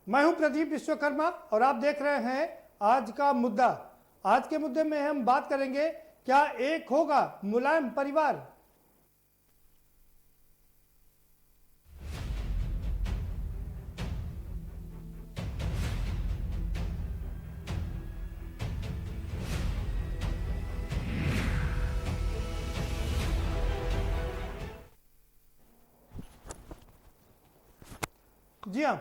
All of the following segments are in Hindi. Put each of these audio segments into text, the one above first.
मैं हूं प्रदीप विश्वकर्मा और आप देख रहे हैं आज का मुद्दा। आज के मुद्दे में हम बात करेंगे, क्या एक होगा मुलायम परिवार। जी हाँ,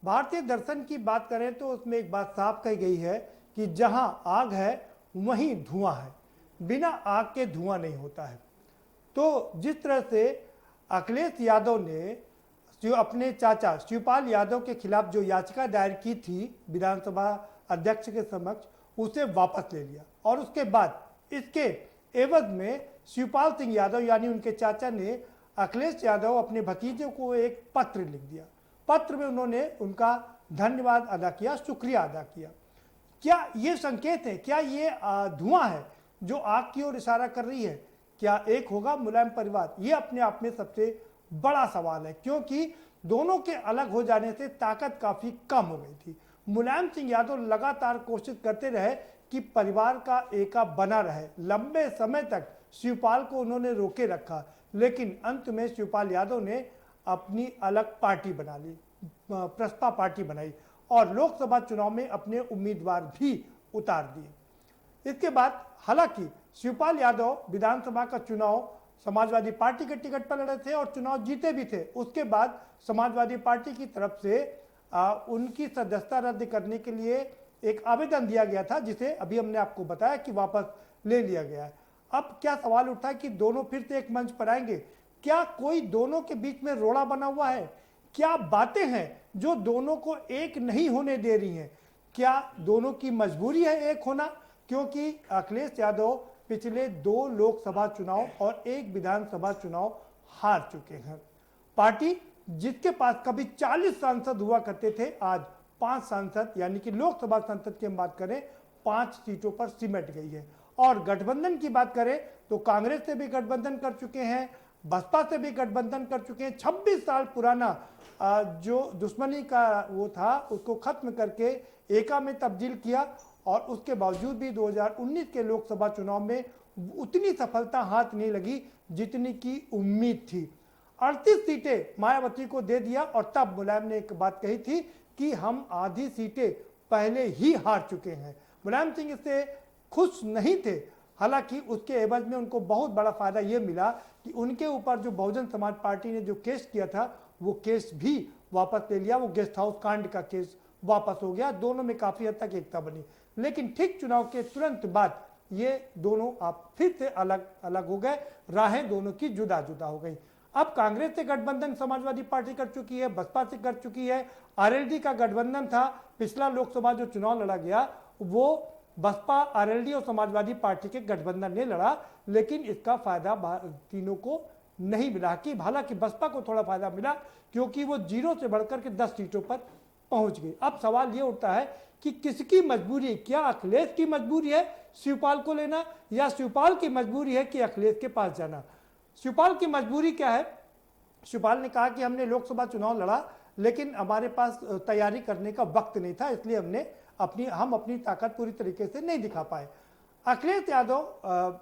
भारतीय दर्शन की बात करें तो उसमें एक बात साफ कही गई है कि जहां आग है वहीं धुआं है, बिना आग के धुआं नहीं होता है। तो जिस तरह से अखिलेश यादव ने अपने चाचा शिवपाल यादव के खिलाफ जो याचिका दायर की थी विधानसभा अध्यक्ष के समक्ष, उसे वापस ले लिया और उसके बाद इसके एवज में शिवपाल सिंह यादव यानी उनके चाचा ने अखिलेश यादव अपने भतीजे को एक पत्र लिख दिया। पत्र में उन्होंने उनका धन्यवाद अदा किया, शुक्रिया अदा किया। क्या ये संकेत है, क्या ये धुआं है जो आग की ओर इशारा कर रही है? क्या एक होगा मुलायम परिवार? ये अपने आप में सबसे बड़ा सवाल है, क्योंकि दोनों के अलग हो जाने से ताकत काफी कम हो गई थी। मुलायम सिंह यादव लगातार कोशिश करते रहे कि परिवार का एका बना रहे। लंबे समय तक शिवपाल को उन्होंने रोके रखा, लेकिन अंत में शिवपाल यादव ने अपनी अलग पार्टी बना ली, प्रसपा पार्टी बनाई और लोकसभा चुनाव में अपने उम्मीदवार भी उतार दिए। इसके बाद हालांकि शिवपाल यादव विधानसभा का चुनाव समाजवादी पार्टी के टिकट पर लड़े थे और चुनाव जीते भी थे। उसके बाद समाजवादी पार्टी की तरफ से उनकी सदस्यता रद्द करने के लिए एक आवेदन दिया गया था, जिसे अभी हमने आपको बताया कि वापस ले लिया गया है। अब क्या सवाल उठा कि दोनों फिर से एक मंच पर आएंगे? क्या कोई दोनों के बीच में रोड़ा बना हुआ है? क्या बातें हैं जो दोनों को एक नहीं होने दे रही हैं? क्या दोनों की मजबूरी है एक होना? क्योंकि अखिलेश यादव पिछले 2 लोकसभा चुनाव और 1 विधानसभा चुनाव हार चुके हैं। पार्टी जिसके पास कभी 40 सांसद हुआ करते थे, आज 5 सांसद यानी कि लोकसभा सांसद की हम बात करें 5 सीटों पर सिमट गई है। और गठबंधन की बात करें तो कांग्रेस से भी गठबंधन कर चुके हैं, बसपा से भी गठबंधन कर चुके हैं। 26 साल पुराना जो दुश्मनी का वो था उसको खत्म करके एका में तब्दील किया और उसके बावजूद भी 2019 के लोकसभा चुनाव में उतनी सफलता हाथ नहीं लगी जितनी की उम्मीद थी। 38 सीटें मायावती को दे दिया और तब मुलायम ने एक बात कही थी कि हम आधी सीटें पहले ही हार चुके हैं। मुलायम सिंह इससे खुश नहीं थे। हालांकि उसके एवज में उनको बहुत बड़ा फायदा यह मिला कि उनके ऊपर जो बहुजन समाज पार्टी ने जो केस किया था वो केस भी वापस ले लिया। वो गेस्ट हाउस कांड का केस वापस हो गया। दोनों में काफी हद तक एकता बनी, लेकिन ठीक चुनाव के तुरंत बाद ये दोनों आप फिर से अलग अलग हो गए, राहें दोनों की जुदा जुदा हो गई। अब कांग्रेस से गठबंधन समाजवादी पार्टी कर चुकी है, बसपा से कर चुकी है। आरएलडी का गठबंधन था, पिछला लोकसभा जो चुनाव लड़ा गया वो बसपा, आरएलडी और समाजवादी पार्टी के गठबंधन ने लड़ा, लेकिन इसका फायदा तीनों को नहीं मिला। कि हालांकि बसपा को थोड़ा फायदा मिला क्योंकि वो 0 से बढ़कर के 10 सीटों पर पहुंच गई। अब सवाल ये उठता है कि किसकी मजबूरी? क्या अखिलेश की मजबूरी है शिवपाल को लेना, या शिवपाल की मजबूरी है कि अखिलेश के पास जाना? शिवपाल की मजबूरी क्या है? शिवपाल ने कहा कि हमने लोकसभा चुनाव लड़ा, लेकिन हमारे पास तैयारी करने का वक्त नहीं था, इसलिए हम अपनी ताकत पूरी तरीके से नहीं दिखा पाए। अखिलेश यादव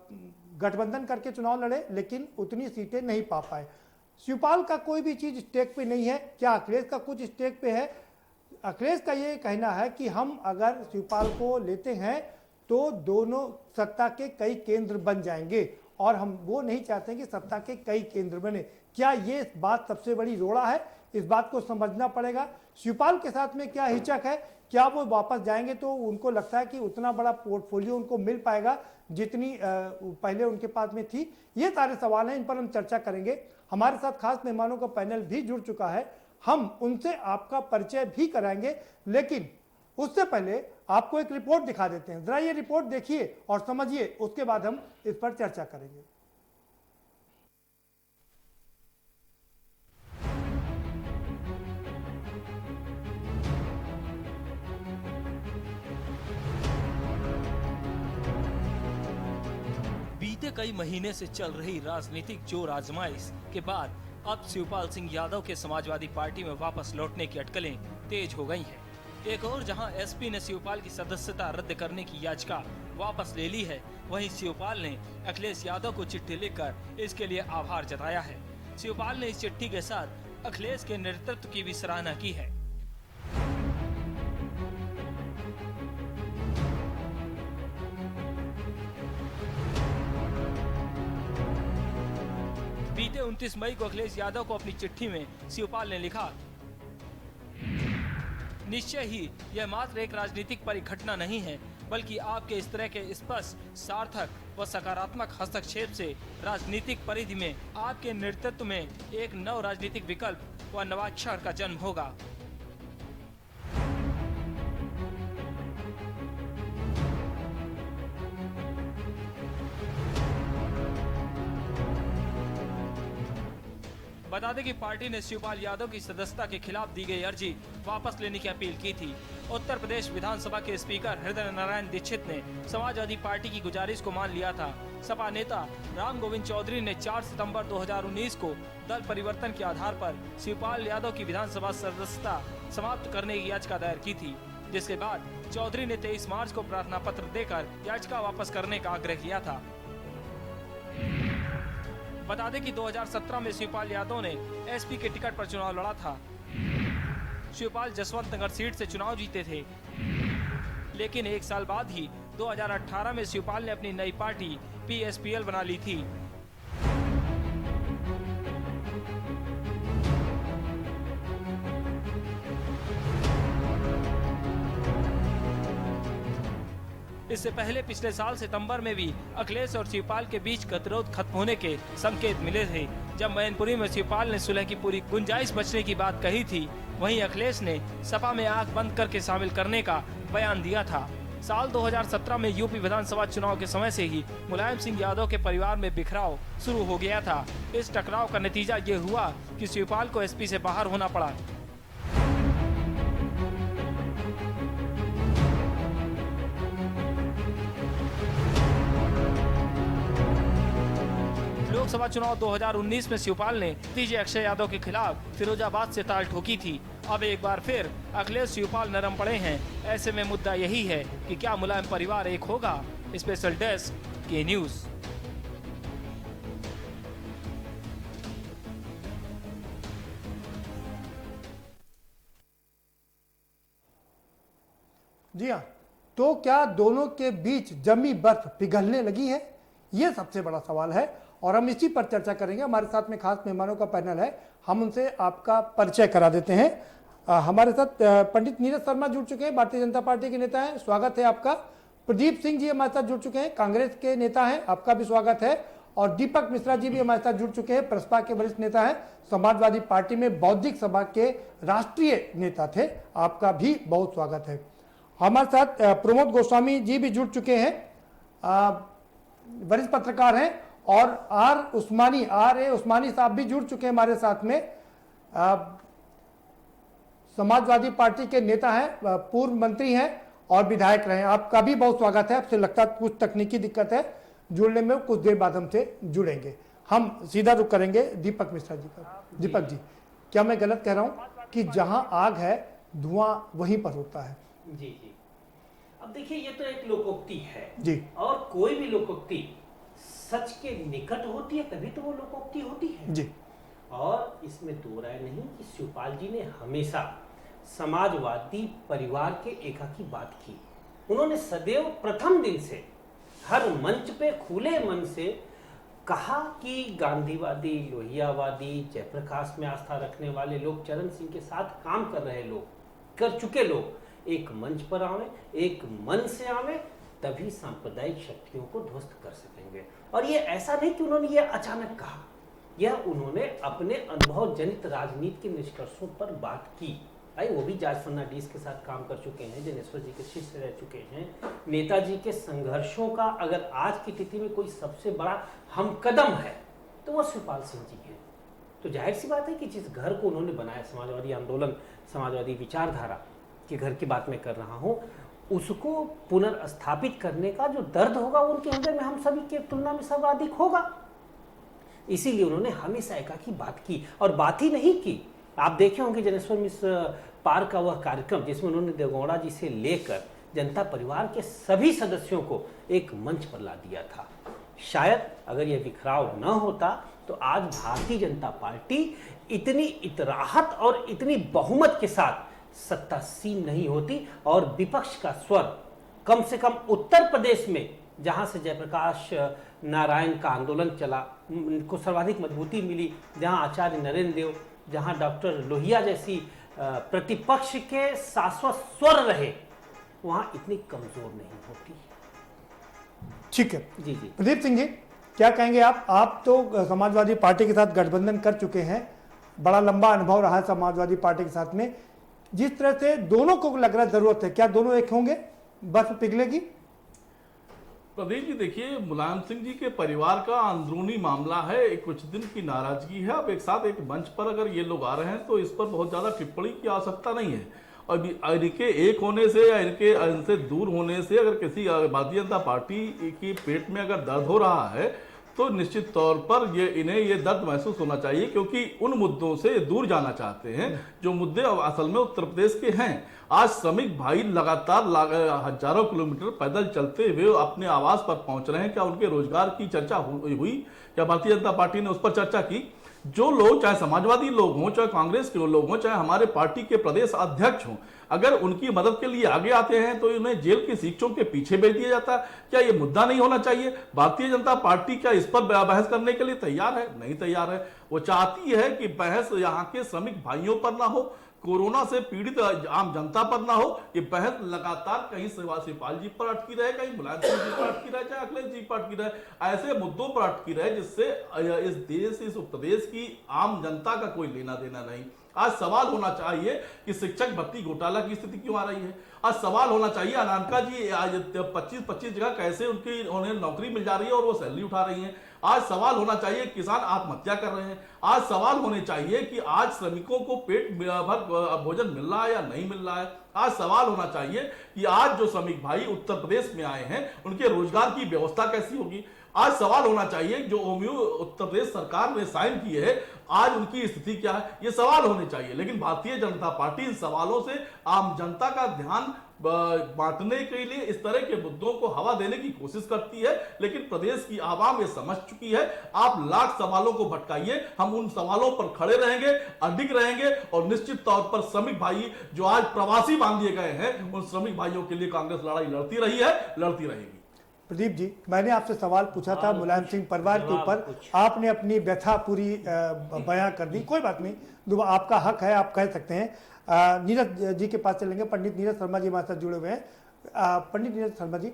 गठबंधन करके चुनाव लड़े, लेकिन उतनी सीटें नहीं पा पाए। शिवपाल का कोई भी चीज स्टेक पे नहीं है। क्या अखिलेश का कुछ स्टेक पे है? अखिलेश का ये कहना है कि हम अगर शिवपाल को लेते हैं तो दोनों सत्ता के कई केंद्र बन जाएंगे और हम वो नहीं चाहते कि सत्ता के कई केंद्र बने। क्या ये बात सबसे बड़ी रोड़ा है? इस बात को समझना पड़ेगा। शिवपाल के साथ में क्या हिचक है? क्या वो वापस जाएंगे तो उनको लगता है कि उतना बड़ा पोर्टफोलियो उनको मिल पाएगा जितनी पहले उनके पास में थी? ये सारे सवाल हैं, इन पर हम चर्चा करेंगे। हमारे साथ खास मेहमानों का पैनल भी जुड़ चुका है, हम उनसे आपका परिचय भी कराएंगे, लेकिन उससे पहले आपको एक रिपोर्ट दिखा देते हैं। जरा ये रिपोर्ट देखिए और समझिए, उसके बाद हम इस पर चर्चा करेंगे। बीते कई महीने से चल रही राजनीतिक जोर आजमाइश के बाद अब शिवपाल सिंह यादव के समाजवादी पार्टी में वापस लौटने की अटकलें तेज हो गई हैं। एक और जहां एसपी ने शिवपाल की सदस्यता रद्द करने की याचिका वापस ले ली है, वहीं शिवपाल ने अखिलेश यादव को चिट्ठी लिखकर इसके लिए आभार जताया है। शिवपाल ने इस चिट्ठी के साथ अखिलेश के नेतृत्व की भी सराहना की है। बीते 29 मई को अखिलेश यादव को अपनी चिट्ठी में शिवपाल ने लिखा, निश्चय ही यह मात्र एक राजनीतिक परिघटना नहीं है, बल्कि आपके इस तरह के स्पष्ट, सार्थक व सकारात्मक हस्तक्षेप से राजनीतिक परिधि में आपके नेतृत्व में एक नव राजनीतिक विकल्प व नवाक्षर का जन्म होगा। बता दें कि पार्टी ने शिवपाल यादव की सदस्यता के खिलाफ दी गई अर्जी वापस लेने की अपील की थी। उत्तर प्रदेश विधानसभा के स्पीकर हृदय नारायण दीक्षित ने समाजवादी पार्टी की गुजारिश को मान लिया था। सपा नेता राम गोविंद चौधरी ने 4 सितंबर 2019 को दल परिवर्तन के आधार पर शिवपाल यादव की विधानसभा सदस्यता समाप्त करने की याचिका दायर की थी, जिसके बाद चौधरी ने 23 मार्च को प्रार्थना पत्र देकर याचिका वापस करने का आग्रह किया था। बता दें कि 2017 में शिवपाल यादव ने एसपी के टिकट पर चुनाव लड़ा था। शिवपाल जसवंत नगर सीट से चुनाव जीते थे, लेकिन एक साल बाद ही 2018 में शिवपाल ने अपनी नई पार्टी पीएसपीएल बना ली थी। इससे पहले पिछले साल सितंबर में भी अखिलेश और शिवपाल के बीच गतिरोध खत्म होने के संकेत मिले थे। जब मैनपुरी में शिवपाल ने सुलह की पूरी गुंजाइश बचने की बात कही थी, वहीं अखिलेश ने सपा में आंख बंद करके शामिल करने का बयान दिया था। साल 2017 में यूपी विधानसभा चुनाव के समय से ही मुलायम सिंह यादव के परिवार में बिखराव शुरू हो गया था। इस टकराव का नतीजा ये हुआ कि शिवपाल को एसपी से बाहर होना पड़ा। लोकसभा चुनाव 2019 में शिवपाल ने भतीजे अक्षय यादव के खिलाफ फिरोजाबाद से ताल ठोकी थी। अब एक बार फिर अखिलेश शिवपाल नरम पड़े हैं। ऐसे में मुद्दा यही है कि क्या मुलायम परिवार एक होगा। स्पेशल डेस्क के न्यूज। जी हाँ, तो क्या दोनों के बीच जमी बर्फ पिघलने लगी है, ये सबसे बड़ा सवाल है और हम इसी पर चर्चा करेंगे। हमारे साथ में खास मेहमानों का पैनल है, हम उनसे आपका परिचय करा देते हैं। हमारे साथ पंडित नीरज शर्मा जुड़ चुके हैं, भारतीय जनता पार्टी के नेता हैं, स्वागत है आपका। प्रदीप सिंह जी हमारे साथ जुड़ चुके हैं, कांग्रेस के नेता हैं, आपका भी स्वागत है। और दीपक मिश्रा जी भी हमारे साथ जुड़ चुके हैं, प्रसपा के वरिष्ठ नेता हैं, समाजवादी पार्टी में बौद्धिक सभा के राष्ट्रीय नेता थे, आपका भी बहुत स्वागत है। हमारे साथ प्रमोद गोस्वामी जी भी जुड़ चुके हैं, वरिष्ठ पत्रकार हैं, और आर ए उस्मानी साहब भी जुड़ चुके हैं हमारे साथ में, समाजवादी पार्टी के नेता हैं, पूर्व मंत्री हैं और विधायक रहे हैं। आपका भी बहुत स्वागत है। आपसे लगता है कुछ तकनीकी दिक्कत है जुड़ने में, कुछ देर बाद हमसे जुड़ेंगे। हम सीधा रुख करेंगे दीपक मिश्रा जी पर। दीपक जी, क्या मैं गलत कह रहा हूं कि जहां आग है धुआं वहीं पर होता है? जी जी, अब देखिए ये तो एक लोकोक्ति है जी, और कोई भी लोकोक्ति सच के निकट होती है तभी तो वो लोकोक्ति होती है जी। और इसमें दो राय नहीं कि शिवपाल जी ने हमेशा समाजवादी परिवार के एका की बात की। उन्होंने सदैव प्रथम दिन से हर मंच पे खुले मन से कहा कि गांधीवादी, लोहियावादी, जयप्रकाश में आस्था रखने वाले लोग, चरण सिंह के साथ काम कर रहे लोग, कर चुके लोग एक मंच पर आवे, एक मन से आवे, तभी सांप्रदायिक शक्तियों को ध्वस्त कर सकेंगे। और ये ऐसा नहीं कि उन्होंने ये अचानक कहा, यह उन्होंने अपने अनुभव जनित राजनीति के निष्कर्षों पर बात की। भाई वो भी जॉर्ज फर्नांडिस के साथ काम कर चुके हैं, ज्ञानेश्वर जी के शिष्य रह चुके हैं। नेताजी के संघर्षों का अगर आज की तिथि में कोई सबसे बड़ा हमकदम है तो वो शिवपाल सिंह जी हैं। तो जाहिर सी बात है कि जिस घर को उन्होंने बनाया, समाजवादी आंदोलन, समाजवादी विचारधारा के घर की बात मैं कर रहा हूँ, उसको पुनर्स्थापित करने का जो दर्द होगा उनके हृदय में हम सभी की तुलना में सर्वाधिक होगा। इसीलिए उन्होंने हमेशा एकाकी बात की और बात ही नहीं की। आप देखे होंगे जनेश्वर मिश्र पार्क का वह कार्यक्रम जिसमें उन्होंने देवगौड़ा जी से लेकर जनता परिवार के सभी सदस्यों को एक मंच पर ला दिया था। शायद अगर यह बिखराव न होता तो आज भारतीय जनता पार्टी इतनी इतराहत और इतनी बहुमत के साथ सत्तासीन नहीं होती और विपक्ष का स्वर कम से कम उत्तर प्रदेश में, जहां से जयप्रकाश नारायण का आंदोलन चला, को सर्वाधिक मजबूती मिली, जहां आचार्य नरेंद्र देव, जहां डॉक्टर लोहिया जैसी प्रतिपक्ष के शाश्वत स्वर रहे, वहां इतनी कमजोर नहीं होती। ठीक है जी जी प्रदीप सिंह जी, क्या कहेंगे आप तो समाजवादी पार्टी के साथ गठबंधन कर चुके हैं, बड़ा लंबा अनुभव रहा है समाजवादी पार्टी के साथ में। जिस तरह से दोनों को लग रहा है जरूरत है, क्या दोनों एक होंगे, बस पिघलेगी? प्रदीप जी देखिए, मुलायम सिंह जी के परिवार का अंदरूनी मामला है, एक कुछ दिन की नाराजगी है। अब एक साथ एक मंच पर अगर ये लोग आ रहे हैं तो इस पर बहुत ज्यादा टिप्पणी की आवश्यकता नहीं है। और इनके एक होने से या इनसे दूर होने से अगर किसी भारतीय जनता पार्टी की पेट में अगर दर्द हो रहा है तो निश्चित तौर पर इन्हें ये दर्द महसूस होना चाहिए, क्योंकि उन मुद्दों से दूर जाना चाहते हैं जो मुद्दे असल में उत्तर प्रदेश के हैं। आज श्रमिक भाई लगातार हजारों किलोमीटर पैदल चलते हुए अपने आवास पर पहुंच रहे हैं। क्या उनके रोजगार की चर्चा हुई? क्या भारतीय जनता पार्टी ने उस पर चर्चा की? जो लोग, चाहे समाजवादी लोग हों, चाहे कांग्रेस के लोग हों, चाहे हमारे पार्टी के प्रदेश अध्यक्ष हों, अगर उनकी मदद के लिए आगे आते हैं तो उन्हें जेल की शिक्षों के पीछे भेज दिया जाता है। क्या ये मुद्दा नहीं होना चाहिए? भारतीय जनता पार्टी क्या इस पर बहस करने के लिए तैयार है? नहीं तैयार है। वो चाहती है कि बहस यहाँ के श्रमिक भाइयों पर ना हो, कोरोना से पीड़ित आम जनता पर ना हो। ये बहस लगातार कहीं शिवपाल जी पर अटकी रहे, कहीं मुलायम सिंह जी पर अटकी रहे, चाहे अखिलेश जी पर अटकी रहे, ऐसे मुद्दों पर अटकी रहे जिससे इस देश, इस प्रदेश की आम जनता का कोई लेना देना नहीं। आज सवाल होना चाहिए कि शिक्षक भर्ती घोटाला की स्थिति क्यों आ रही है। आज सवाल होना चाहिए अनामिका जी आज 25-25 जगह कैसे उन्हें नौकरी मिल जा रही है और वो सैलरी उठा रही हैं। आज सवाल होना चाहिए किसान आत्महत्या कर रहे हैं। आज सवाल होने चाहिए कि आज श्रमिकों को पेट भर भोजन मिल रहा है या नहीं मिल रहा है। आज सवाल होना चाहिए कि आज जो श्रमिक भाई उत्तर प्रदेश में आए हैं उनके रोजगार की व्यवस्था कैसी होगी। आज सवाल होना चाहिए जो ओमयू उत्तर प्रदेश सरकार ने साइन की है, आज उनकी स्थिति क्या है, ये सवाल होने चाहिए। लेकिन भारतीय जनता पार्टी इन सवालों से आम जनता का ध्यान बांटने के लिए इस तरह के मुद्दों को हवा देने की कोशिश करती है, लेकिन प्रदेश की आवाम ये समझ चुकी है। आप लाख सवालों को भटकाइए, हम उन सवालों पर खड़े रहेंगे, अडिग रहेंगे और निश्चित तौर पर श्रमिक भाई जो आज प्रवासी मान लिए गए हैं, उन श्रमिक भाइयों के लिए कांग्रेस लड़ाई लड़ती रही है, लड़ती रहेगी। प्रदीप जी, मैंने आपसे सवाल पूछा था मुलायम सिंह परिवार के ऊपर, आपने अपनी व्यथा पूरी बयां कर दी। कोई बात नहीं, आपका हक है, आप कह सकते हैं। नीरज जी के पास चलेंगे, पंडित नीरज शर्मा जी हमारे साथ जुड़े हुए हैं। पंडित नीरज शर्मा जी,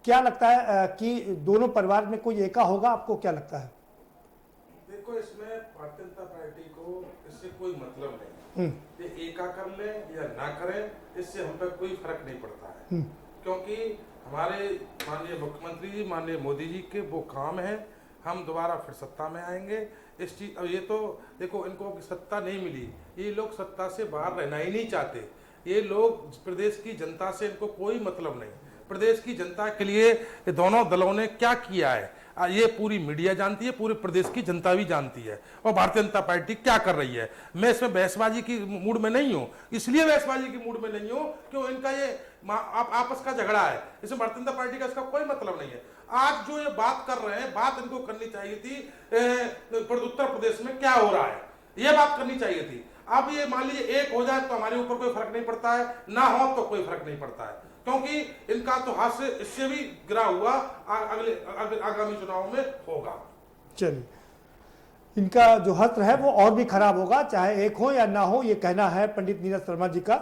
क्या लगता है कि दोनों परिवार में कोई एका होगा? आपको क्या लगता है? देखो, इसमें भारतीय जनता पार्टी को इससे कोई मतलब नहीं, ये एका कर ले या ना करें, इससे हम पे कोई फर्क नहीं पड़ता है। क्योंकि हमारे माननीय मुख्यमंत्री जी, माननीय मोदी जी के वो काम है, हम दोबारा फिर सत्ता में आएंगे। इस चीज, अब ये तो देखो, इनको सत्ता नहीं मिली, ये लोग सत्ता से बाहर रहना ही नहीं चाहते। ये लोग, प्रदेश की जनता से इनको कोई मतलब नहीं। प्रदेश की जनता के लिए ये दोनों दलों ने क्या किया है ये पूरी मीडिया जानती है, पूरे प्रदेश की जनता भी जानती है, और भारतीय जनता पार्टी क्या कर रही है। मैं इसमें बहसबाजी की मूड में नहीं हूँ, इसलिए बहसबाजी की मूड में नहीं हूँ क्यों इनका ये आपस का झगड़ा है, इसमें भारतीय जनता पार्टी का इसका कोई मतलब नहीं है। आज जो ये बात कर रहे हैं, बात इनको करनी चाहिए थी उत्तर प्रदेश में क्या हो रहा है, ये बात करनी चाहिए थी। अब ये मान लीजिए एक हो जाए तो हमारे ऊपर कोई फर्क नहीं पड़ता है, ना हो तो कोई फर्क नहीं पड़ता है, क्योंकि इनका तो हाथ से इससे भी गिरा हुआ आगामी चुनाव में होगा। चलिए, इनका जो हस्त्र है वो और भी खराब होगा, चाहे एक हो या ना हो, ये कहना है पंडित नीरज शर्मा जी का।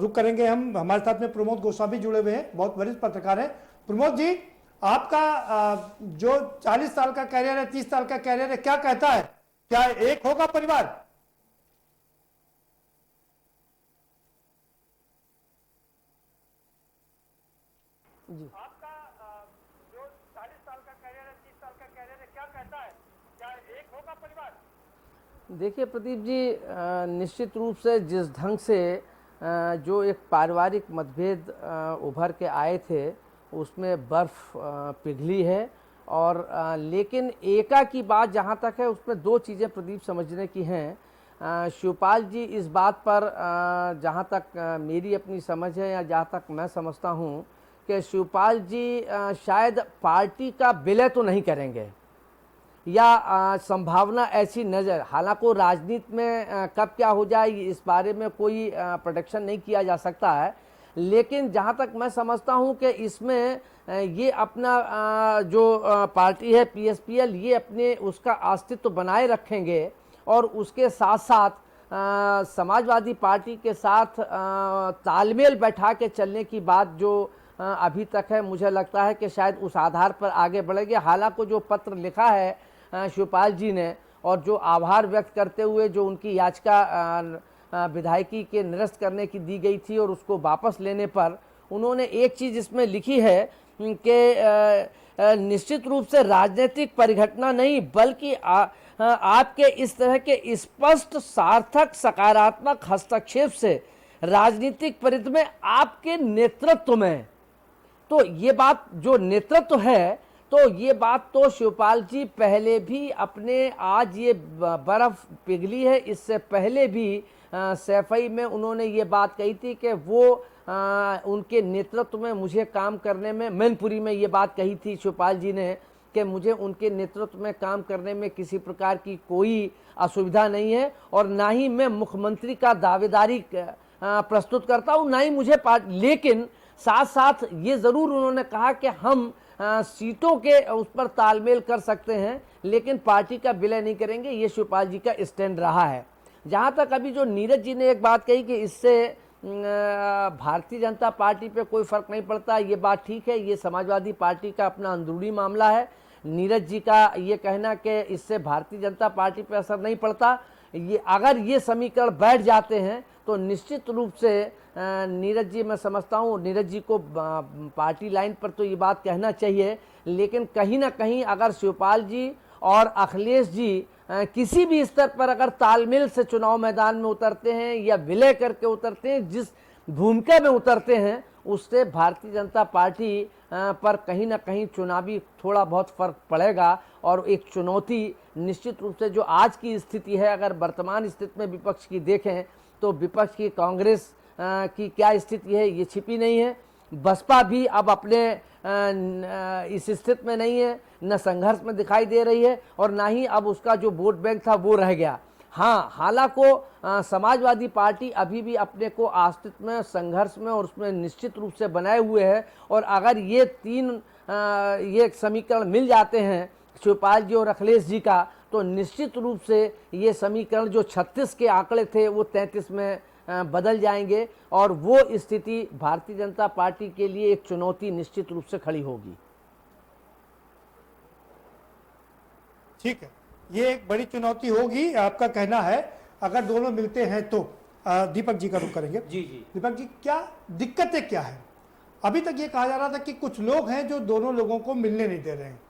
रुक करेंगे हम। हमारे साथ में प्रमोद गोस्वामी जुड़े हुए हैं, बहुत वरिष्ठ पत्रकार हैं। प्रमोद जी, आपका जो 40 साल का कैरियर है, 30 साल का कैरियर है, क्या कहता है, क्या एक होगा परिवार? जी, आपका जो 40 साल का कैरियर है, 30 साल का कैरियर है, क्या कहता है, क्या एक होगा परिवार? देखिए प्रदीप जी, निश्चित रूप से जिस ढंग से जो एक पारिवारिक मतभेद उभर के आए थे, उसमें बर्फ पिघली है और लेकिन एका की बात जहाँ तक है उसमें दो चीज़ें प्रदीप समझने की हैं। शिवपाल जी इस बात पर जहाँ तक मेरी अपनी समझ है या जहाँ तक मैं समझता हूँ कि शिवपाल जी शायद पार्टी का विलय तो नहीं करेंगे या संभावना ऐसी नज़र, हालांकि राजनीति में कब क्या हो जाए इस बारे में कोई प्रोडिक्शन नहीं किया जा सकता है, लेकिन जहां तक मैं समझता हूं कि इसमें ये अपना जो पार्टी है पीएसपीएल ये अपने उसका अस्तित्व बनाए रखेंगे और उसके साथ साथ समाजवादी पार्टी के साथ तालमेल बैठा के चलने की बात जो अभी तक है, मुझे लगता है कि शायद उस आधार पर आगे बढ़ेंगे। हालांकि जो पत्र लिखा है शिवपाल जी ने और जो आभार व्यक्त करते हुए जो उनकी याचिका विधायकी के निरस्त करने की दी गई थी और उसको वापस लेने पर उन्होंने एक चीज़ इसमें लिखी है कि निश्चित रूप से राजनीतिक परिघटना नहीं बल्कि आपके इस तरह के स्पष्ट सार्थक सकारात्मक हस्तक्षेप से राजनीतिक परिधि में आपके नेतृत्व में, तो ये बात जो नेतृत्व है तो ये बात तो शिवपाल जी पहले भी अपने, आज ये बर्फ पिघली है, इससे पहले भी सैफई में उन्होंने ये बात कही थी कि वो उनके नेतृत्व में मुझे काम करने में, मैनपुरी में ये बात कही थी शिवपाल जी ने कि मुझे उनके नेतृत्व में काम करने में किसी प्रकार की कोई असुविधा नहीं है और ना ही मैं मुख्यमंत्री का दावेदारी प्रस्तुत करता हूँ, ना ही मुझे लेकिन साथ साथ ये ज़रूर उन्होंने कहा कि हम सीटों के उस पर तालमेल कर सकते हैं लेकिन पार्टी का विलय नहीं करेंगे। ये शिवपाल जी का स्टैंड रहा है। जहाँ तक अभी जो नीरज जी ने एक बात कही कि इससे भारतीय जनता पार्टी पे कोई फर्क नहीं पड़ता, ये बात ठीक है, ये समाजवादी पार्टी का अपना अंदरूनी मामला है। नीरज जी का ये कहना कि इससे भारतीय जनता पार्टी पे असर नहीं पड़ता, ये अगर ये समीकरण बैठ जाते हैं तो निश्चित रूप से नीरज जी, मैं समझता हूँ नीरज जी को पार्टी लाइन पर तो ये बात कहना चाहिए, लेकिन कहीं ना कहीं अगर शिवपाल जी और अखिलेश जी किसी भी स्तर पर अगर तालमेल से चुनाव मैदान में उतरते हैं या विलय करके उतरते हैं, जिस भूमिका में उतरते हैं उससे भारतीय जनता पार्टी पर कहीं ना कहीं चुनावी थोड़ा बहुत फर्क पड़ेगा और एक चुनौती निश्चित रूप से जो आज की स्थिति है, अगर वर्तमान स्थिति में विपक्ष की देखें तो विपक्ष की कांग्रेस की क्या स्थिति है ये छिपी नहीं है। बसपा भी अब अपने इस स्थिति में नहीं है, न संघर्ष में दिखाई दे रही है और ना ही अब उसका जो वोट बैंक था वो रह गया। हाँ, हालांकि समाजवादी पार्टी अभी भी अपने को अस्तित्व में, संघर्ष में और उसमें निश्चित रूप से बनाए हुए है और अगर ये ये समीकरण मिल जाते हैं शिवपाल जी और अखिलेश जी का तो निश्चित रूप से ये समीकरण जो 36 के आंकड़े थे वो 33 में बदल जाएंगे और वो स्थिति भारतीय जनता पार्टी के लिए एक चुनौती निश्चित रूप से खड़ी होगी। ठीक है, ये एक बड़ी चुनौती होगी आपका कहना है अगर दोनों मिलते हैं तो। दीपक जी का रुख करेंगे। जी जी दीपक जी, क्या दिक्कतें क्या है? अभी तक ये कहा जा रहा था कि कुछ लोग हैं जो दोनों लोगों को मिलने नहीं दे रहे हैं।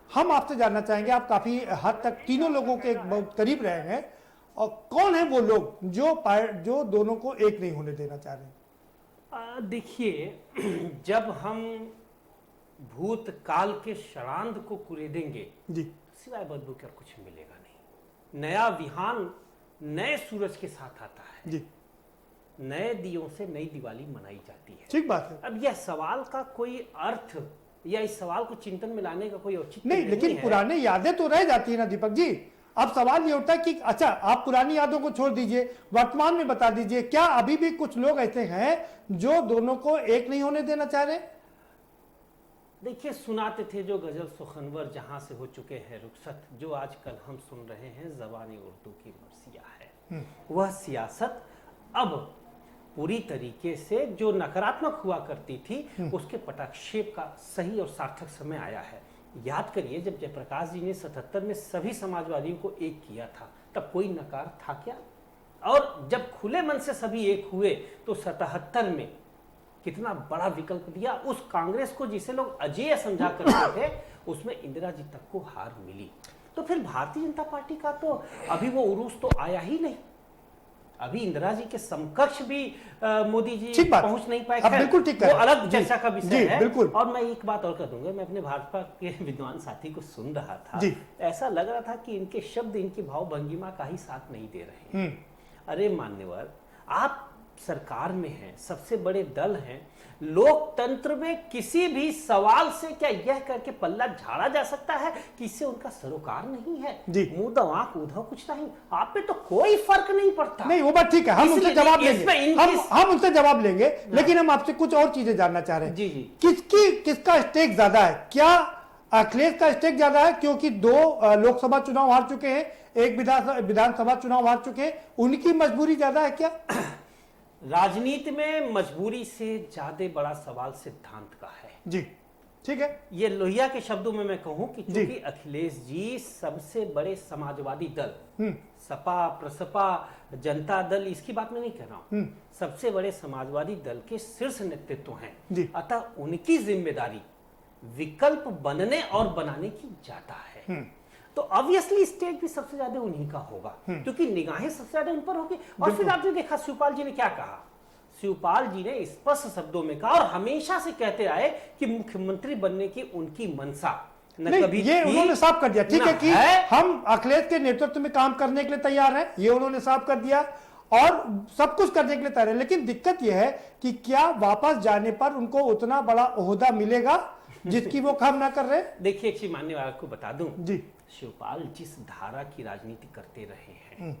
हम आपसे जानना चाहेंगे, आप काफी हद तक तीनों लोगों के बहुत करीब रहे हैं, और कौन है वो लोग जो दोनों को एक नहीं होने देना चाह रहे? देखिए, जब हम भूतकाल के शरांध को कुरेदेंगे जी, सिवाय बदबू के और कुछ मिलेगा नहीं। नया विहान नए सूरज के साथ आता है जी, नए दियों से नई दिवाली मनाई जाती है। ठीक बात है। अब यह सवाल का कोई अर्थ या इस सवाल को चिंतन में लाने का कोई औचित्य नहीं, लेकिन है। पुरानी यादें तो रह जाती है ना दीपक जी। अब सवाल ये उठता है कि अच्छा, आप पुरानी यादों को छोड़ दीजिए, वर्तमान में बता दीजिए, क्या अभी भी कुछ लोग ऐसे हैं जो दोनों को एक नहीं होने देना चाह रहे? देखिए, सुनाते थे जो गजल सुखनवर जहां से हो चुके हैं रुखसत, जो आजकल हम सुन रहे हैं ज़बानी उर्दू की मर्सिया है। वह सियासत अब पूरी तरीके से जो नकारात्मक हुआ करती थी उसके पटाक्षेप का सही और सार्थक समय आया है। याद करिए, जब जयप्रकाश जी ने 77 में सभी समाजवादियों को एक किया था तब कोई नकार था क्या? और जब खुले मन से सभी एक हुए तो 77 में कितना बड़ा विकल्प दिया। उस कांग्रेस को जिसे लोग अजेय समझा करते थे उसमें इंदिरा जी तक को हार मिली। तो फिर भारतीय जनता पार्टी का तो अभी वो उरूस तो आया ही नहीं। अभी इंदिरा जी के समकक्ष भी मोदी जी ठीक बात। पहुंच नहीं पाए। आप खैर, बिल्कुल ठीक कह वो रहे हैं। अलग जी, चर्चा का जी, विषय है। बिल्कुल। और मैं एक बात और कर दूंगा, मैं अपने भाजपा के विद्वान साथी को सुन रहा था, जी। ऐसा लग रहा था कि इनके शब्द इनकी भाव भंगिमा का ही साथ नहीं दे रहे हैं। अरे मान्यवर, आप सरकार में हैं, सबसे बड़े दल हैं, लोकतंत्र में किसी भी सवाल से क्या यह करके पल्ला झाड़ा जा सकता है कि इससे उनका सरोकार नहीं है? जी। मुंह दवा ऊधा कुछ नहीं, आप पे तो कोई फर्क नहीं पड़ता। नहीं, वो बात ठीक है, हम उनसे इसलिए जवाब इसमें लेंगे, हम उनसे जवाब लेंगे, लेकिन हम आपसे कुछ और चीजें जानना चाह रहे हैं। जी, जी। किसका स्टेक ज्यादा है? क्या अखिलेश का स्टेक ज्यादा है क्योंकि 2 लोकसभा चुनाव हार चुके हैं, एक विधानसभा चुनाव हार चुके हैं, उनकी मजबूरी ज्यादा है क्या? राजनीति में मजबूरी से ज्यादा बड़ा सवाल सिद्धांत का है। जी, ठीक है। ये लोहिया के शब्दों में मैं कहूं कि जी। क्योंकि अखिलेश जी सबसे बड़े समाजवादी दल, सपा प्रसपा जनता दल, इसकी बात मैं नहीं कर रहा हूं, सबसे बड़े समाजवादी दल के शीर्ष नेतृत्व हैं। जी। अतः उनकी जिम्मेदारी विकल्प बनने और बनाने की ज्यादा है। तो ऑब्वियसली स्टेज भी सबसे ज्यादा उन्हीं का होगा, क्योंकि निगाहें सबसे ज्यादा उन पर होगी। और फिर आपने देखा शिवपाल जी ने क्या कहा। शिवपाल जी ने स्पष्ट शब्दों में कहा और हमेशा से कहते आए कि मुख्यमंत्री बनने की उनकी मंशा न नहीं, कभी ये थी, उन्होंने साफ कर दिया, ठीक न है कि हम अखिलेश के नेतृत्व में काम करने के लिए तैयार हैं, ये उन्होंने साफ कर दिया और सब कुछ करने के लिए तैयार है। लेकिन दिक्कत यह है कि क्या वापस जाने पर उनको उतना बड़ा ओहदा मिलेगा जिसकी वो काम ना कर रहे? देखिए, एक चीज मानने वाला को बता दूं, जी। शिवपाल जिस धारा की राजनीति करते रहे हैं,